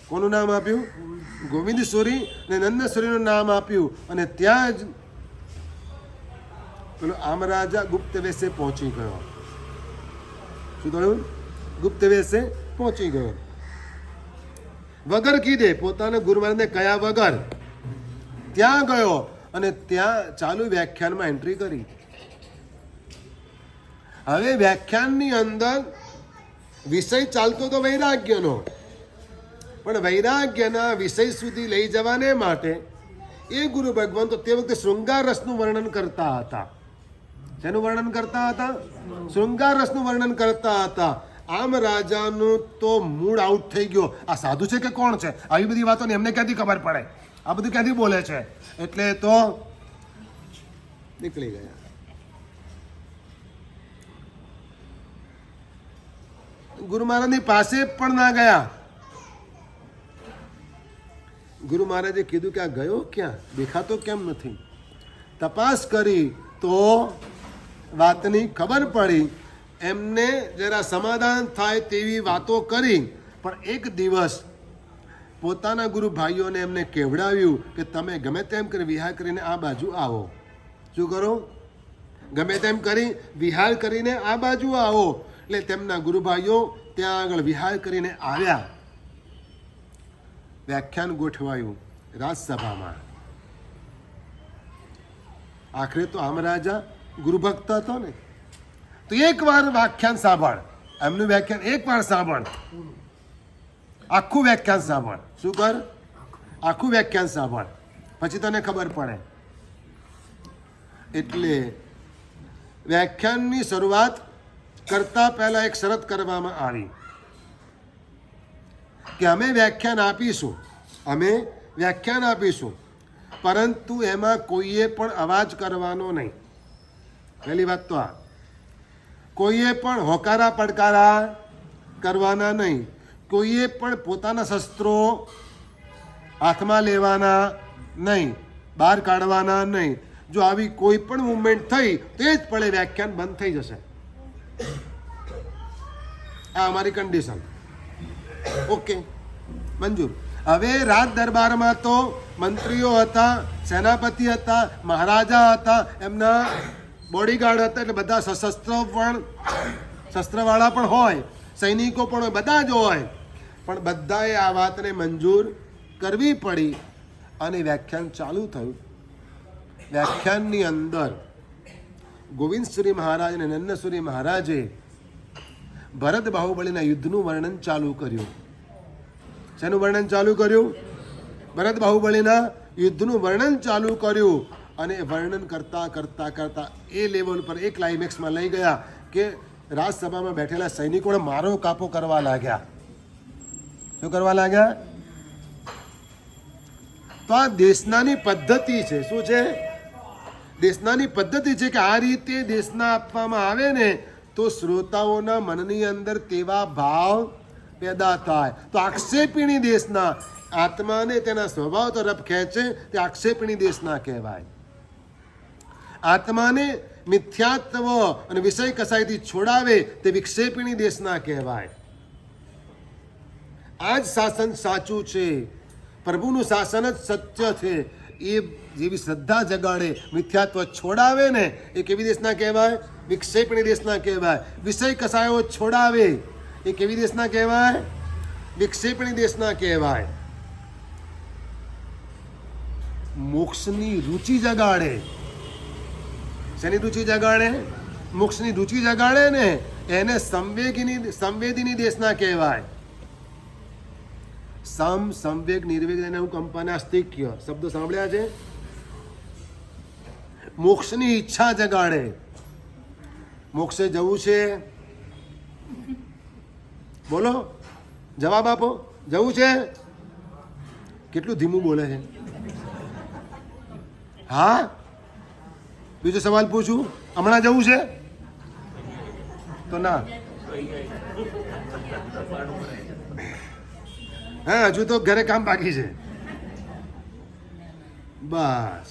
કોનું નામ આપ્યું? ગોવિંદ સુરી અને નંદ સુરીનું નામ આપ્યું. અને ત્યાં જ પેલો આમ રાજા ગુપ્ત વેશે પહોંચી ગયો. શું થયું? ગુપ્ત વેશે પહોંચી ગયો. વગર કીધે, પોતાના ગુરુ મહારાજને કયા વગર ત્યાં ગયો અને ત્યાં ચાલુ વ્યાખ્યાનમાં એન્ટ્રી કરી. હવે વ્યાખ્યાનની અંદર વિષય ચાલતો તો વૈરાગ્યનો, પણ વૈરાગ્યના વિષય સુધી લઈ જવાને માટે એ ગુરુ ભગવંતો તે વખતે શૃંગાર રસનું વર્ણન કરતા હતા. શેનું વર્ણન કરતા હતા? શૃંગાર રસનું વર્ણન કરતા હતા. આમ રાજાનું તો મૂડ આઉટ થઈ ગયો. આ સાધુ છે કે કોણ છે? આવી બધી વાતો એમને ક્યાંથી ખબર પડે? આ બધું ક્યાંથી બોલે છે? એટલે તો નીકળી ગયા. ગુરુ મહારાજની પાસે પણ ના ગયા. ગુરુ મહારાજે કીધું કે આ ગયો ક્યાં? દેખાતો કેમ નથી? તપાસ કરી તો વાતની ખબર પડી. એમને જરા સમાધાન થાય તેવી વાતો કરી, પણ એક દિવસ પોતાના ગુરુ ભાઈઓને એમને કહેવડાવ્યું કે તમે ગમે તેમ કરી વિહાર કરીને આ બાજુ આવો. શું કરો? ગમે તેમ કરી વિહાર કરીને આ બાજુ આવો. એટલે તેમના ગુરુ ભાઈઓ ત્યાં આગળ વિહાર કરીને આવ્યા. વ્યાખ્યાન ગોઠવાયું રાજસભામાં. આખરે તો આમ રાજા ગુરુ ભક્ત હતો ને, તો એકવાર વ્યાખ્યાન સાંભળ. એમનું વ્યાખ્યાન એકવાર સાંભળ, આખું વ્યાખ્યાન સાંભળ. શું કર? આખું વ્યાખ્યાન સાંભળ, પછી તને ખબર પડે. એટલે વ્યાખ્યાનની શરૂઆત કરતા પહેલા એક શરત કરવામાં આવી કે અમે વ્યાખ્યાન આપીશું, પરંતુ એમાં કોઈએ પણ અવાજ કરવાનો નહીં. પહેલી વાત તો આ. કોઈએ પણ હોકારા પડકારા કરવાના નહીં. કોઈએ પણ પોતાના શસ્ત્રો હાથમાં લેવાના નહીં, બહાર કાઢવાના નહીં. જો આવી કોઈ પણ મુવમેન્ટ થઈ તો જ પડે વ્યાખ્યાન બંધ થઈ જશે. આ અમારી કન્ડિશન. ઓકે, મંજૂર. હવે રાજ દરબારમાં તો મંત્રીઓ હતા, સેનાપતિ હતા, મહારાજા હતા, એમના બોડીગાર્ડ હતા, એટલે બધા શસ્ત્રવાળા પણ હોય, સૈનિકો પણ હોય, બધા જ હોય. પણ બધાએ આ વાતને મંજૂર કરવી પડી અને વ્યાખ્યાન ચાલુ થયું. વ્યાખ્યાનની અંદર ગોવિંદસુરી મહારાજ અને નંદસુરી મહારાજે ભરત બાહુબલીના યુદ્ધનું વર્ણન ચાલુ કર્યું. શેનું વર્ણન ચાલુ કર્યું? ભરત બાહુબલીના યુદ્ધનું વર્ણન ચાલુ કર્યું. અને વર્ણન કરતા કરતા કરતા એ લેવલ પર એક ક્લાઇમેક્સમાં લઈ ગયા કે રાજસભામાં બેઠેલા સૈનિકોને મારો કાપો કરવા લાગ્યા. શું કરવા લાગ્યા? તો આ દેશનાની પદ્ધતિ છે. શું છે? દેશનાની પદ્ધતિ છે કે આ રીતે દેશના આપવામાં આવે ને તો શ્રોતાઓના મનની અંદર તેવા ભાવ પેદા થાય. તો આક્ષેપીણી દેશના આત્માને તેના સ્વભાવ તરફ ખેંચે તે આક્ષેપીણી દેશના કહેવાય. આત્માને મિથ્યાત્વ અને વિષય કસાઈથી છોડાવે તે વિક્ષેપીણી દેશના કહેવાય. આ જ શાસન સાચું છે, પ્રભુનું શાસન જ સત્ય છે. એ જેવી શ્રદ્ધા જગાડે, મિથ્યાત્વ છોડાવે ને એ કેવી દેશના કહેવાય? વિક્ષેપણી દેશના કહેવાય. વિષય કસાયો છોડાવે એ કેવી દેશના કહેવાય? વિક્ષેપણી દેશના કહેવાય. મોક્ષની રુચિ જગાડે. શેની રુચિ જગાડે? મોક્ષની રુચિ જગાડે ને એને સંવેદિની દેશના કહેવાય. સંવેગ નિર્વેગ એને હું કંપનાસ્તિક્ય શબ્દો સાંભળ્યા છે. મોક્ષની ઈચ્છા જગાડે. મોક્ષે જવું છે? બોલો, જવાબ આપો. જવું છે? કેટલું ધીમું બોલે છે. હા, બીજો સવાલ પૂછું, હમણાં જવું છે? તો ના. હા, હજુ તો ઘરે કામ બાકી છે. બસ,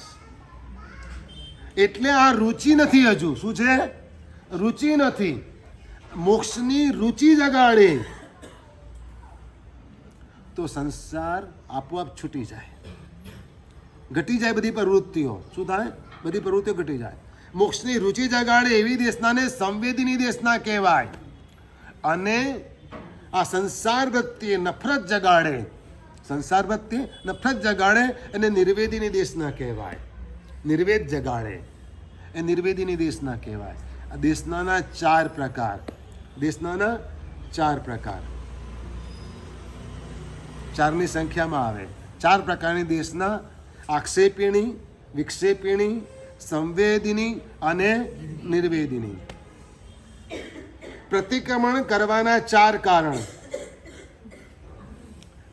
એટલે આ રુચિ નથી. હજુ શું છે? રુચિ નથી. મોક્ષની રુચિ જગાડે તો સંસાર આપોઆપ છૂટી જાય, ઘટી જાય. બધી પ્રવૃત્તિઓ શું થાય? બધી પ્રવૃત્તિઓ ઘટી જાય. મોક્ષની રુચિ જગાડે એવી દેશનાને સંવેદિની દેશના કહેવાય. અને આ સંસાર પ્રત્યે નફરત જગાડે, સંસાર પ્રત્યે નફરત જગાડે એને નિર્વેદિની દેશના કહેવાય. નિર્વેદ જગાડે એ નિર્વેદિની દેશના કહેવાય. આ દેશનાના 4 પ્રકાર. દેશનાના 4 પ્રકાર, 4ની સંખ્યામાં આવે. 4 પ્રકારની દેશના: આક્ષેપીણી, વિક્ષેપીણી, સંવેદિની અને નિર્વેદિની. પ્રતિક્રમણ કરવાના 4 કારણ.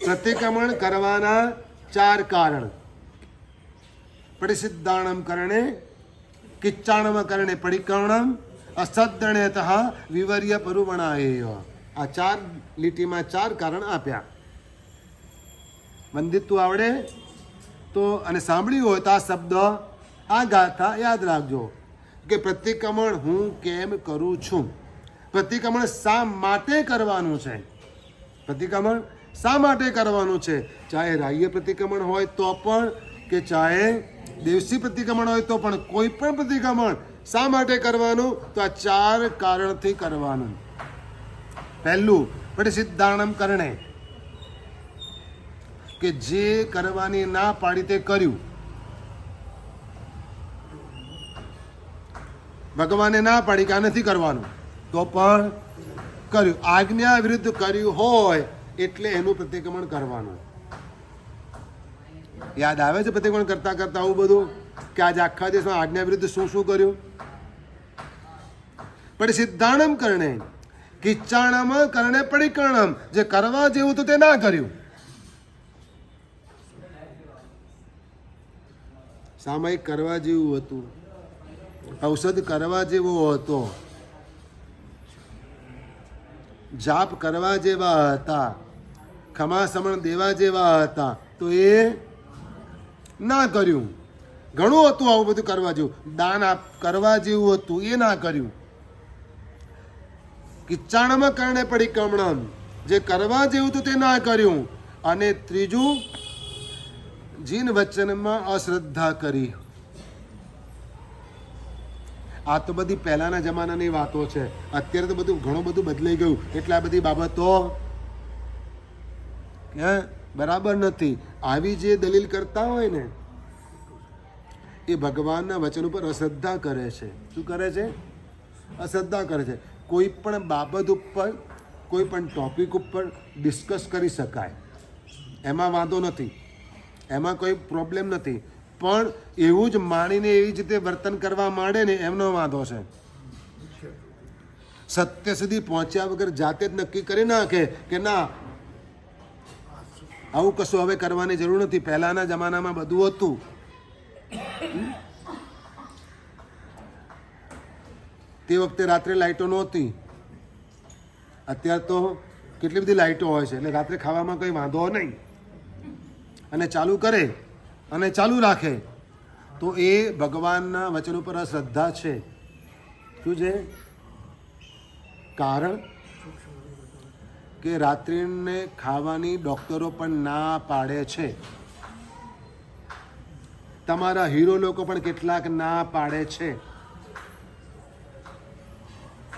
પ્રતિક્રમણ કરવાના 4 કારણ: પરિસિદ્ધાણમ કરણે, કિચ્ચાણમ કરણે પરિક્રમણમ, અસદ્દણેતઃ વિવર્ય પરુવણાયેય. આ 4 લીટીમાં 4 કારણ આપ્યા. વંદિત્વ આવડે તો અને સાંભળ્યું હોય તો આ શબ્દ, આ ગાથા યાદ રાખજો કે પ્રતિક્રમણ હું કેમ કરું છું. પ્રતિક્રમણ શા માટે કરવાનું છે? પ્રતિક્રમણ શા માટે કરવાનું છે? ચાહે રાહ્ય પ્રતિક્રમણ હોય તો પણ, કે ચાહે દેવસી પ્રતિક્રમણ હોય તો પણ, કોઈ પણ પ્રતિક્રમણ શા માટે કરવાનું? તો આ 4 કારણથી કરવાનું. પહેલું, પરિસિદ્ધાણમ કરણે, કે જે કરવાની ના પાડી તે કર્યું. ભગવાને ના પાડી કે આ નથી કરવાનું તો પણ કર્યું. આજ્ઞા વિરુદ્ધ કર્યું હોય એટલે એનું પ્રતિક્રમણ કરવાનું. યાદ આવે છે પ્રતિક્રમણ કરતા કરતા આવું બધું કે આજે આખા દેશમાં આજ્ઞા વિરુદ્ધ શું શું કર્યું? પરિસિદ્ધાણમ કરણે, કિચ્ચાણમ કરણે પરિક્રમણમ, જે કરવા જેવું તો તે ના કર્યું. સામાયિક કરવા જેવું હતું, ઔષધ કરવા જેવો હતો, જાપ કરવા જેવા હતા, ખમાસમણ દેવા જેવા હતા, તો એ ના કર્યું. ઘણું હતું આવું બધું કરવા જેવું, દાન કરવા જેવું હતું, એ ના કર્યું. કિચ્ચાણમાં કરણે પરિક્રમણમ, જે કરવા જેવું હતું તે ના કર્યું. અને ત્રીજું, જીન વચનમાં અશ્રદ્ધા કરી. આ તો બધી પહેલાના જમાનાની વાતો છે. અત્યારે તો બધું ઘણું બધું બદલાઈ ગયું, એટલે આ બધી બાબતો બરાબર નથી. આવી જે દલીલ કરતા હોય ને એ ભગવાનના વચન ઉપર અશ્રદ્ધા કરે છે. શું કરે છે? અશ્રદ્ધા કરે છે. કોઈ પણ બાબત ઉપર, કોઈ પણ ટોપિક ઉપર ડિસ્કસ કરી શકાય, એમાં વાંધો નથી, એમાં કોઈ પ્રોબ્લેમ નથી. પણ એવું જ માણીને એવી જ રીતે વર્તન કરવા માંડે ને એમનો વાંધો છે. સત્ય સુધી પહોંચ્યા વગર જાતે જ નક્કી કરી નાખે કે ના આવું કશું હવે કરવાની જરૂર નથી. પહેલાના જમાનામાં બધું હતું. તે વખતે રાત્રે લાઇટો નહોતી. અત્યારે તો કેટલી બધી લાઇટો હોય છે, એટલે રાત્રે ખાવામાં કંઈ વાંધો નહીં. અને ચાલુ કરે અને ચાલુ રાખે તો એ ભગવાનના વચન ઉપર શ્રદ્ધા છે. શું છે કારણ? કે રાત્રિને ખાવાની ડૉક્ટરો પણ ના પાડે છે. તમારા હીરો લોકો પણ કેટલાક ના પાડે છે.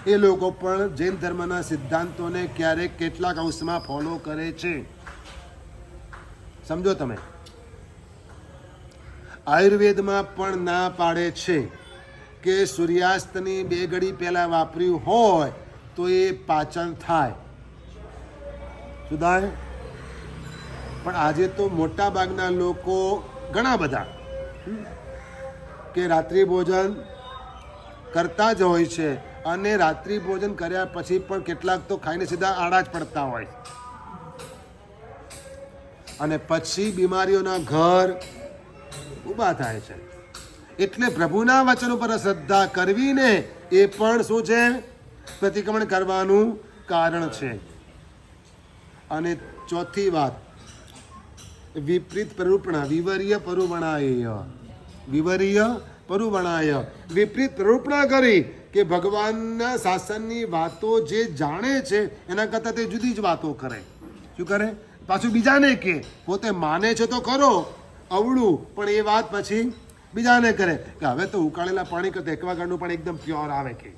એ લોકો પણ જૈન ધર્મના સિદ્ધાંતોને ક્યારેક કેટલાક અંશમાં ફોલો કરે છે. સમજો તમે. આયુર્વેદમાં પણ ના પાડે છે કે સૂર્યાસ્તની 2 ઘડી પહેલા વાપર્યું હોય તો એ પાચન થાય, સુધાય. પણ આજે તો મોટા ભાગના લોકો, ઘણા બધા, કે રાત્રિ ભોજન કરતા જ હોય છે. અને રાત્રિ ભોજન કર્યા પછી પણ કેટલાક તો ખાઈને સીધા આડા જ પડતા હોય, અને પછી બીમારીઓના ઘર ઊભા થાય છે. એટલે પ્રભુના વચન ઉપર શ્રદ્ધા કરવીને એ પણ શું છે? પ્રતિક્રમણ કરવાનું કારણ છે. અને ચોથી વાત, વિપરીત પ્રરૂપણા, વિવર્ય પરુવણાય. વિવર્ય પરુવણાય, વિપરીત પ્રરૂપણા કરી કે ભગવાનના શાસનની વાતો જે જાણે છે એના કરતાં તે જુદી જ વાતો કરે. શું કરે? પાછું બીજાને કે પોતે માને છે તો ખરો અવળું, પણ એ વાત પછી બીજાને કરે કે હવે તો ઉકાળેલા પાણી કરતા એક્વાગાર્ડનું પાણી એકદમ પ્યોર આવે. કે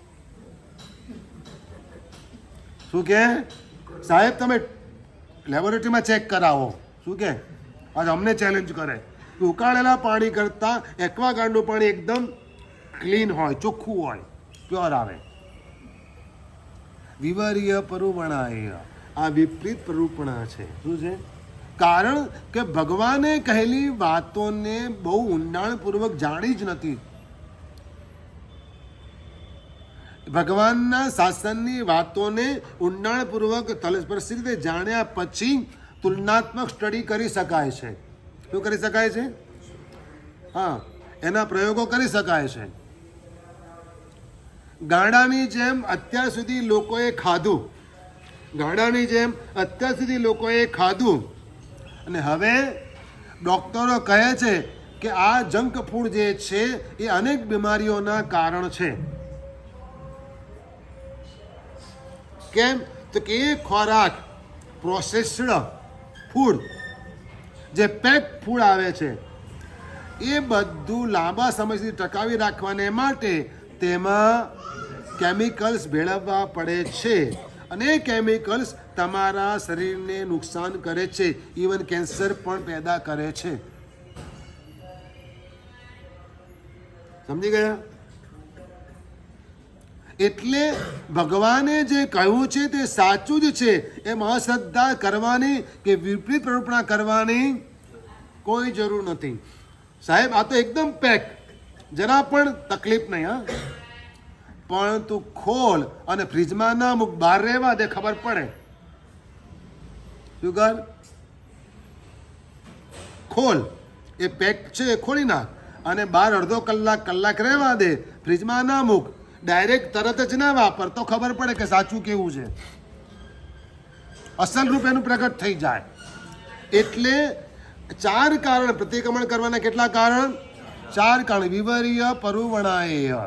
શું કે સાહેબ તમે લેબોરેટરીમાં ચેક કરાવો. શું કે આજે અમને ચેલેન્જ કરે કે ઉકાળેલા પાણી કરતાં એક્વાગાર્ડનું પાણી એકદમ ક્લીન હોય, ચોખ્ખું હોય, પ્યોર આવે. વિવર્ય પરુવણાય, આ વિપરીત પ્રરૂપણા છે. શું છે કારણ? કે ભગવાને કહેલી વાતોને બહુ ઊંડાણપૂર્વક જાણી જ નથી. ભગવાનના શાસનની વાતોને ઊંડાણપૂર્વક તલસ્પર્શી રીતે જાણ્યા પછી તુલનાત્મક સ્ટડી કરી શકાય છે. શું કરી શકાય છે? હા, એના પ્રયોગો કરી શકાય છે. ગાડાની જેમ અત્યાર સુધી લોકોએ ખાધું, ગાડાની જેમ અત્યાર સુધી લોકોએ ખાધું, અને હવે ડૉક્ટરો કહે છે કે આ જંક ફૂડ જે છે એ અનેક બીમારીઓના કારણ છે. કેમ? તો કે એ ખોરાક, પ્રોસેસ્ડ ફૂડ, જે પેક ફૂડ આવે છે, એ બધું લાંબા સમય સુધી ટકાવી રાખવાને માટે તેમાં કેમિકલ્સ ભેળવવા પડે છે. અને એ કેમિકલ્સ તમારા શરીરને નુકસાન કરે છે, ઇવન કેન્સર પણ પેદા કરે છે. સમજી ગયા? એટલે ભગવાને જે કહ્યું છે તે સાચું જ છે. એમાં અશ્રદ્ધા કરવાની કે વિપરીત પ્રરૂપણા કરવાની કોઈ જરૂર નથી. સાહેબ આ તો એકદમ પેક, જરા પણ તકલીફ નહીં. હા, પણ તું ખોલ અને ફ્રીજમાં ના મૂક, બહાર રહેવા દે, ખબર પડે. શું કર? ખોલ, એ પેક છે એ ખોલી નાખ અને બહાર અડધો કલાક રહેવા દે, ફ્રીજમાં ના મૂક. ડાયરેક્ટ તરત જ ના વાપર, તો ખબર પડે કે સાચું કેવું છે, અસલ રૂપ એનું પ્રગટ થઈ જાય. એટલે 4 કારણ પ્રતિક્રમણ કરવાના. કેટલા કારણ? 4 કારણ. વિવર્ય પરુવણાય,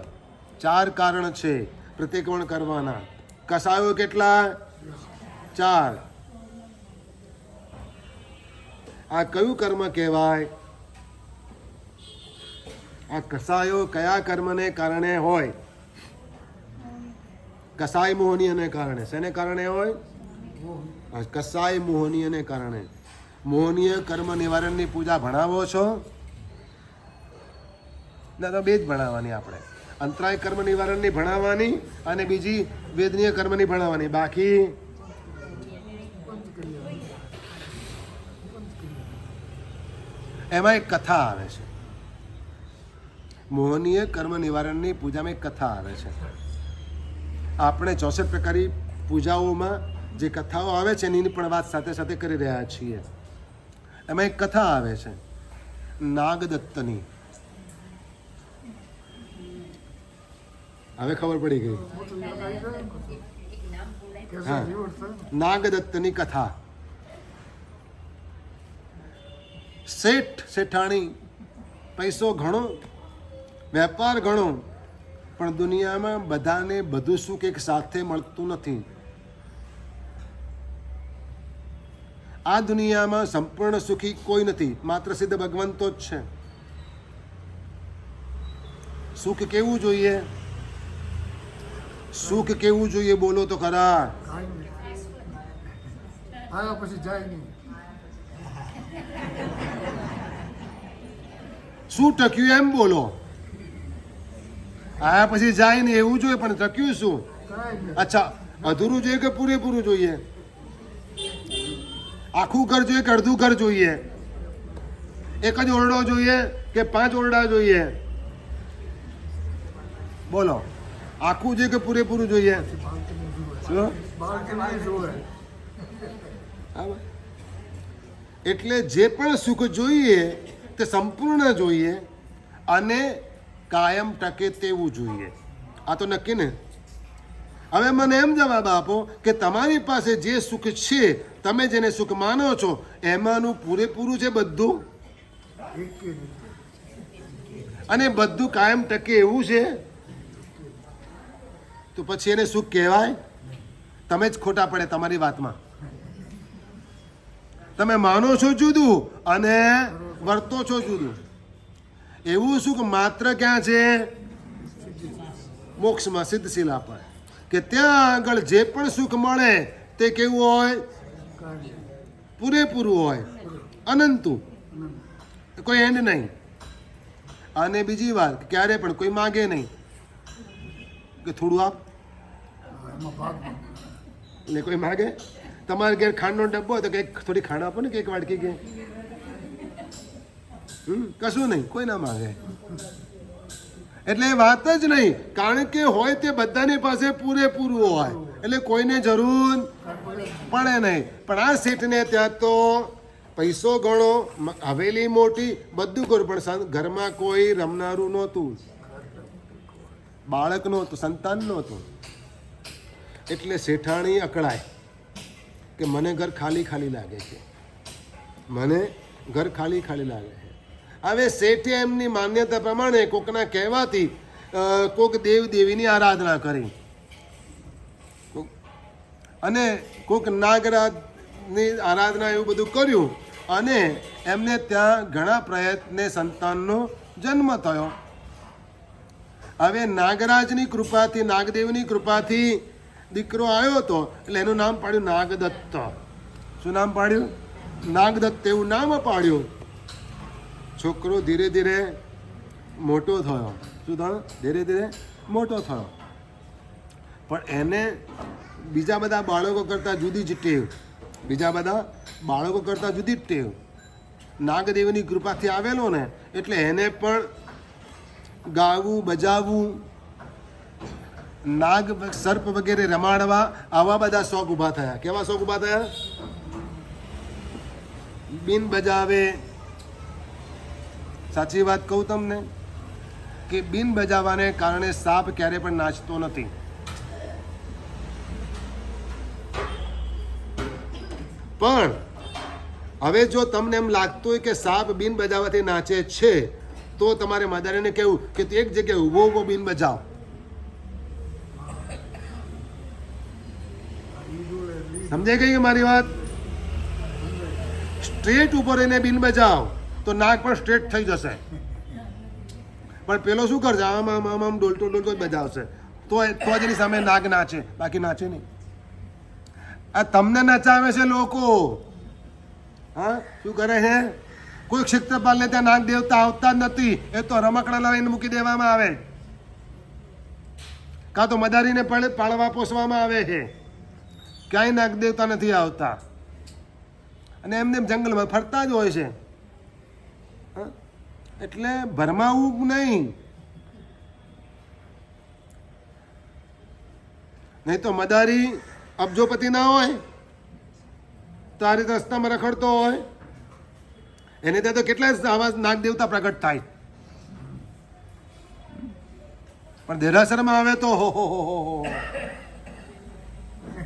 4 કારણ છે પ્રતિક્રમણ કરવાના. કસાયો કેટલા? 4. આ કયું કર્મ કહેવાય? આ કસાયો કયા કર્મને કારણે હોય? કસાય મોહનીયને કારણે. શેને કારણે હોય? કસાય મોહનીયને કારણે. મોહનીય કર્મ નિવારણની પૂજા ભણાવો છો? ના, તો 2 જ ભણાવવાની આપણે. અંતરાય કર્મ નિવારણની ભણાવવાની અને બીજી વેદનીય કર્મની ભણાવવાની. બાકી એમાં એક કથા આવે છે. મોહનીય કર્મ નિવારણની પૂજામાં એક કથા આવે છે. આપણે 64 પ્રકારની પૂજાઓમાં જે કથાઓ આવે છે એની પણ વાત સાથે સાથે કરી રહ્યા છીએ. એમાં એક કથા આવે છે નાગદત્તની. હવે ખબર પડી ગઈ. હા, નાગદત્તની કથા. શેઠ શેઠાણી, પૈસો ઘણો, વેપાર ઘણો, પણ દુનિયામાં બધાને બધું સુખ એક સાથે મળતું નથી. આ દુનિયામાં સંપૂર્ણ સુખી કોઈ નથી, માત્ર સિદ્ધ ભગવંતો જ છે. સુખ કેવું જોઈએ? સુખ કેવું જોઈએ? બોલો તો ખરા. પછી જાય નહીં. શું ટક્યું એમ બોલો. આયા પછી જાય ને એવું જોઈએ, પણ ટક્યું શું? અચ્છા, અધૂરું જોઈએ કે પૂરેપૂરું જોઈએ? આખું ઘર જોઈએ કે અડધું ઘર જોઈએ? એક જ ઓરડો જોઈએ કે 5 ઓરડા જોઈએ? બોલો, આખું જોઈએ કે પૂરેપૂરું જોઈએ? શું? એટલે જે પણ સુખ જોઈએ તે સંપૂર્ણ જોઈએ અને કાયમ ટકે તેવું જોઈએ. આ તો નક્કી ને. હવે મને એમ જવાબ આપો કે તમારી પાસે જે સુખ છે, તમે જેને સુખ માનો છો, એમાંનું પૂરેપૂરું છે બધું? અને બધું કાયમ ટકે એવું છે? તો પછી એને સુખ કહેવાય? તમે જ ખોટા પડે તમારી વાતમાં. તમે માનો છો જુદું અને વર્તો છો જુદું. એવું સુખ માત્ર ક્યાં છે? મોક્ષમાં, સિદ્ધશિલા પર. કે ત્યાં આગળ જે પણ સુખ મળે તે કેવું હોય? પૂરેપૂરું હોય, અનંતું, કોઈ એન્ડ નહીં. અને બીજી વાત, ક્યારે પણ કોઈ માગે નહીં કે થોડું આપ, એટલે કોઈ માગે? તમારે ઘેર ખાંડનો ડબ્બો હોય તો કંઈક થોડી ખાંડ આપો ને, કંઈક વાટકી કે કશું નહીં, કોઈ ના માગે. એટલે એ વાત જ નહીં, કારણ કે હોય તે બધાની પાસે પૂરેપૂરું હોય, એટલે કોઈને જરૂર પડે નહીં. પણ આ શેઠને ત્યાં તો પૈસો ઘણો, હવેલી મોટી, બધું કરું, પણ ઘરમાં કોઈ રમનારું નહોતું, બાળક નહોતું, સંતાન નહોતું. એટલે શેઠાણી અકળાય કે મને ઘર ખાલી ખાલી લાગે છે, મને ઘર ખાલી ખાલી લાગે છે. હવે શેઠે એમની માન્યતા પ્રમાણે કોકના કહેવાથી કોક દેવ દેવીની આરાધના કરી અને કોક નાગરાજની આરાધના એવું બધું કર્યું અને એમને ત્યાં ઘણા પ્રયત્ને સંતાનનો જન્મ થયો. હવે નાગરાજની કૃપાથી, નાગદેવની કૃપાથી દીકરો આવ્યો હતો, એટલે એનું નામ પાડ્યું નાગદત્ત. શું નામ પાડ્યું? નાગદત્ત એવું નામ પાડ્યું. છોકરો ધીરે ધીરે મોટો થયો. શું થયો? ધીરે ધીરે મોટો થયો. પણ એને બીજા બધા બાળકો કરતાં જુદી જ ટેવ, બીજા બધા બાળકો કરતાં જુદી જ ટેવ નાગદેવની કૃપાથી આવેલો ને, એટલે એને પણ ગાવું, બજાવવું, નાગ સર્પ વગેરે રમાડવા, આવા બધા શોખ ઊભા થયા. કેવા શોખ ઊભા થયા? બિન બજાવે. સાચી વાત કહું તમને કે બિન બજાવવાને કારણે સાપ ક્યારે પણ નાચતો નથી. પણ હવે જો તમને એમ લાગતું હોય કે સાપ બિન બજાવવાથી નાચે છે, તો તમારે મદારીને કહેવું કે તું એક જગ્યાએ ઊભો ઊભો બિન બજાવ. સમજાઈ ગઈ મારી વાત? સ્ટ્રેટ ઉપર રહીને બિન બજાવ તો નાક પણ સ્ટ્રેટ થઈ જશે. પણ પેલો શું કરશે? આમ આમ આમ આમ ડોલતો ડોલતો જ બજાવશે, તો જ એની સામે નાગ નાચે, બાકી નાચે નહીં. આ તમને નચાવે છે લોકો. હા, શું કરે છે? કોઈ ક્ષેત્રપાલને ત્યાં નાગ દેવતા આવતા જ નથી, એ તો રમકડા લાવીને મૂકી દેવામાં આવે, કાં તો મદારીને પાળવા પોસવામાં આવે છે. ક્યાંય નાગ દેવતા નથી આવતા, અને એમને જંગલમાં ફરતા જ હોય છે. એટલે ભરમાવું નહીં. નહીં તો મદારી અબજોપતિ ના હોય તો આ રીતે રસ્તામાં રખડતો હોય, એને ત્યાં તો કેટલા આવા નાગ દેવતા પ્રગટ થાય, પણ દેરાસરમાં આવે તો હો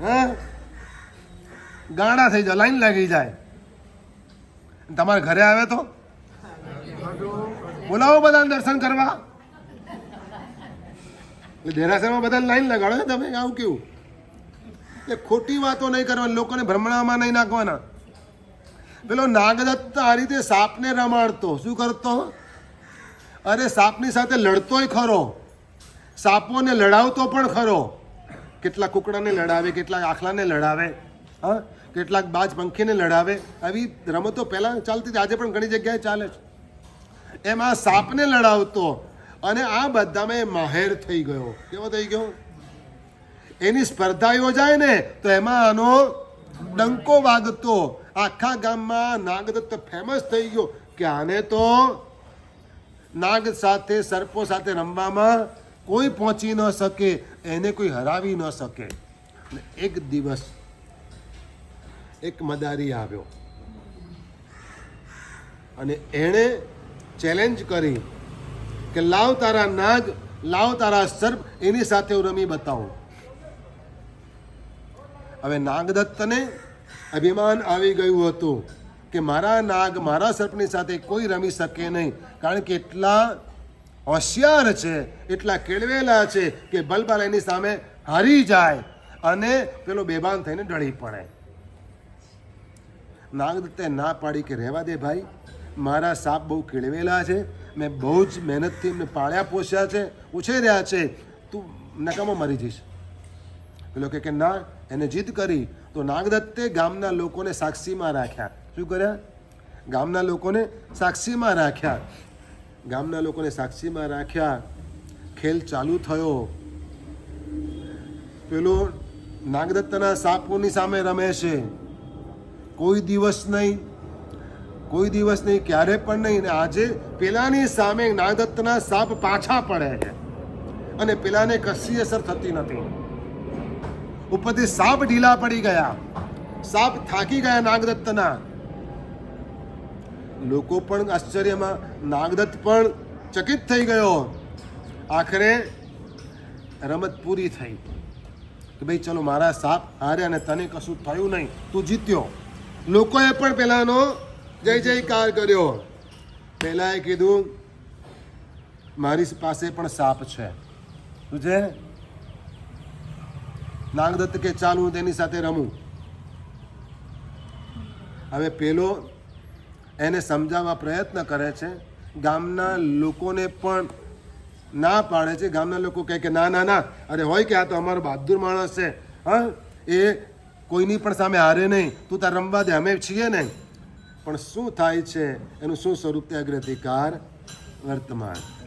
હા ગાણા થઈ જાય, લાઈન લાગી જાય. તમારા ઘરે આવે તો બોલાવો બધાને દર્શન કરવા. એટલે દેરાસરમાં બધાને લાઈન લગાડો ને તમે. આવું કેવું? એટલે ખોટી વાતો નહીં કરવાની, લોકોને ભ્રમણામાં નહીં નાખવાના. પેલો નાગદત્ત આ રીતે સાપને રમાડતો, શું કરતો? અરે સાપની સાથે લડતોય ખરો, સાપોને લડાવતો પણ ખરો. કેટલાક કુકડાને લડાવે, કેટલાક આખલાને લડાવે, હા, કેટલાક બાજ પંખીને લડાવે. આવી રમતો પહેલાં ચાલતી હતી, આજે પણ ઘણી જગ્યાએ ચાલે છે. એમાં સાપને લડાવતો અને આ બધામાં માહેર થઈ ગયો. કેવો થઈ ગયો? એની સ્પર્ધા યોજાય ને તો એમાં આનો ડંકો વાગતો. આખા ગામમાં નાગદત્ત ફેમસ થઈ ગયો કે આને તો નાગ સાથે, સર્પો સાથે રમવામાં કોઈ પહોંચી ન શકે, એને કોઈ હરાવી ન શકે. એક દિવસ એક મદારી આવ્યો અને એણે ચેલેન્જ કરી કે લાવ તારા નાગ, લાવ તારા સર્પ, એની સાથે હું રમી બતાવું. હવે નાગદત્તને અભિમાન આવી ગયું હતું કે મારા નાગ, મારા સર્પની સાથે કોઈ રમી શકે નહીં, કારણ કે એટલા હોશિયાર છે, એટલા કેળવેલા છે કે બલબાલ એની સામે હારી જાય અને પેલો બેભાન થઈને ઢળી પડે. નાગદત્તે ના પાડી કે રહેવા દે ભાઈ, મારા સાપ બહુ કેળવેલા છે, મેં બહુ જ મહેનતથી એમને પાળ્યા પોસ્યા છે, ઉછેર્યા છે, તું નકામો મરી જઈશ. પેલો કે ના, એને જીદ કરી તો નાગદત્તે ગામના લોકોને સાક્ષીમાં રાખ્યા. શું કર્યા? ગામના લોકોને સાક્ષીમાં રાખ્યા. ગામના લોકોને સાક્ષીમાં રાખ્યા. ખેલ ચાલુ થયો. પેલો નાગદત્તના સાપોની સામે રમે છે. કોઈ દિવસ નહીં, ક્યારે પણ નહીં. આજે પેલાની સામે નાગદત્તના સાપ પાછા પડે છે અને પેલાને કશી અસર થતી નથી. ઉપરથી સાપ ઢીલા પડી ગયા, સાપ થાકી ગયા નાગદત્તના. લોકો પણ આશ્ચર્યમાં, નાગદત્ત પણ ચકિત થઈ ગયો. આખરે રમત પૂરી થઈ કે ભાઈ ચલો, મારા સાપ હારે અને તને કશું થયું નહીં, તું જીત્યો. લોકોએ પણ પેલાનો જય જયકાર કર્યો. પહેલાએ કીધું મારી પાસે પણ સાપ છે. શું છે? નાગદત્ત કે ચાલ હું તેની સાથે રમું. હવે પેલો એને સમજાવવા પ્રયત્ન કરે છે, ગામના લોકોને પણ ના પાડે છે. ગામના લોકો કહે કે ના ના ના, અરે હોય કે આ તો અમારો બહાદુર માણસ છે, હા, એ કોઈની પણ સામે હારે નહીં, તું તાર રમવા દે, અમે છીએ ને. પણ શું થાય છે એનું શું સ્વરૂપ? તે અગ્રધિકાર વર્તમાન.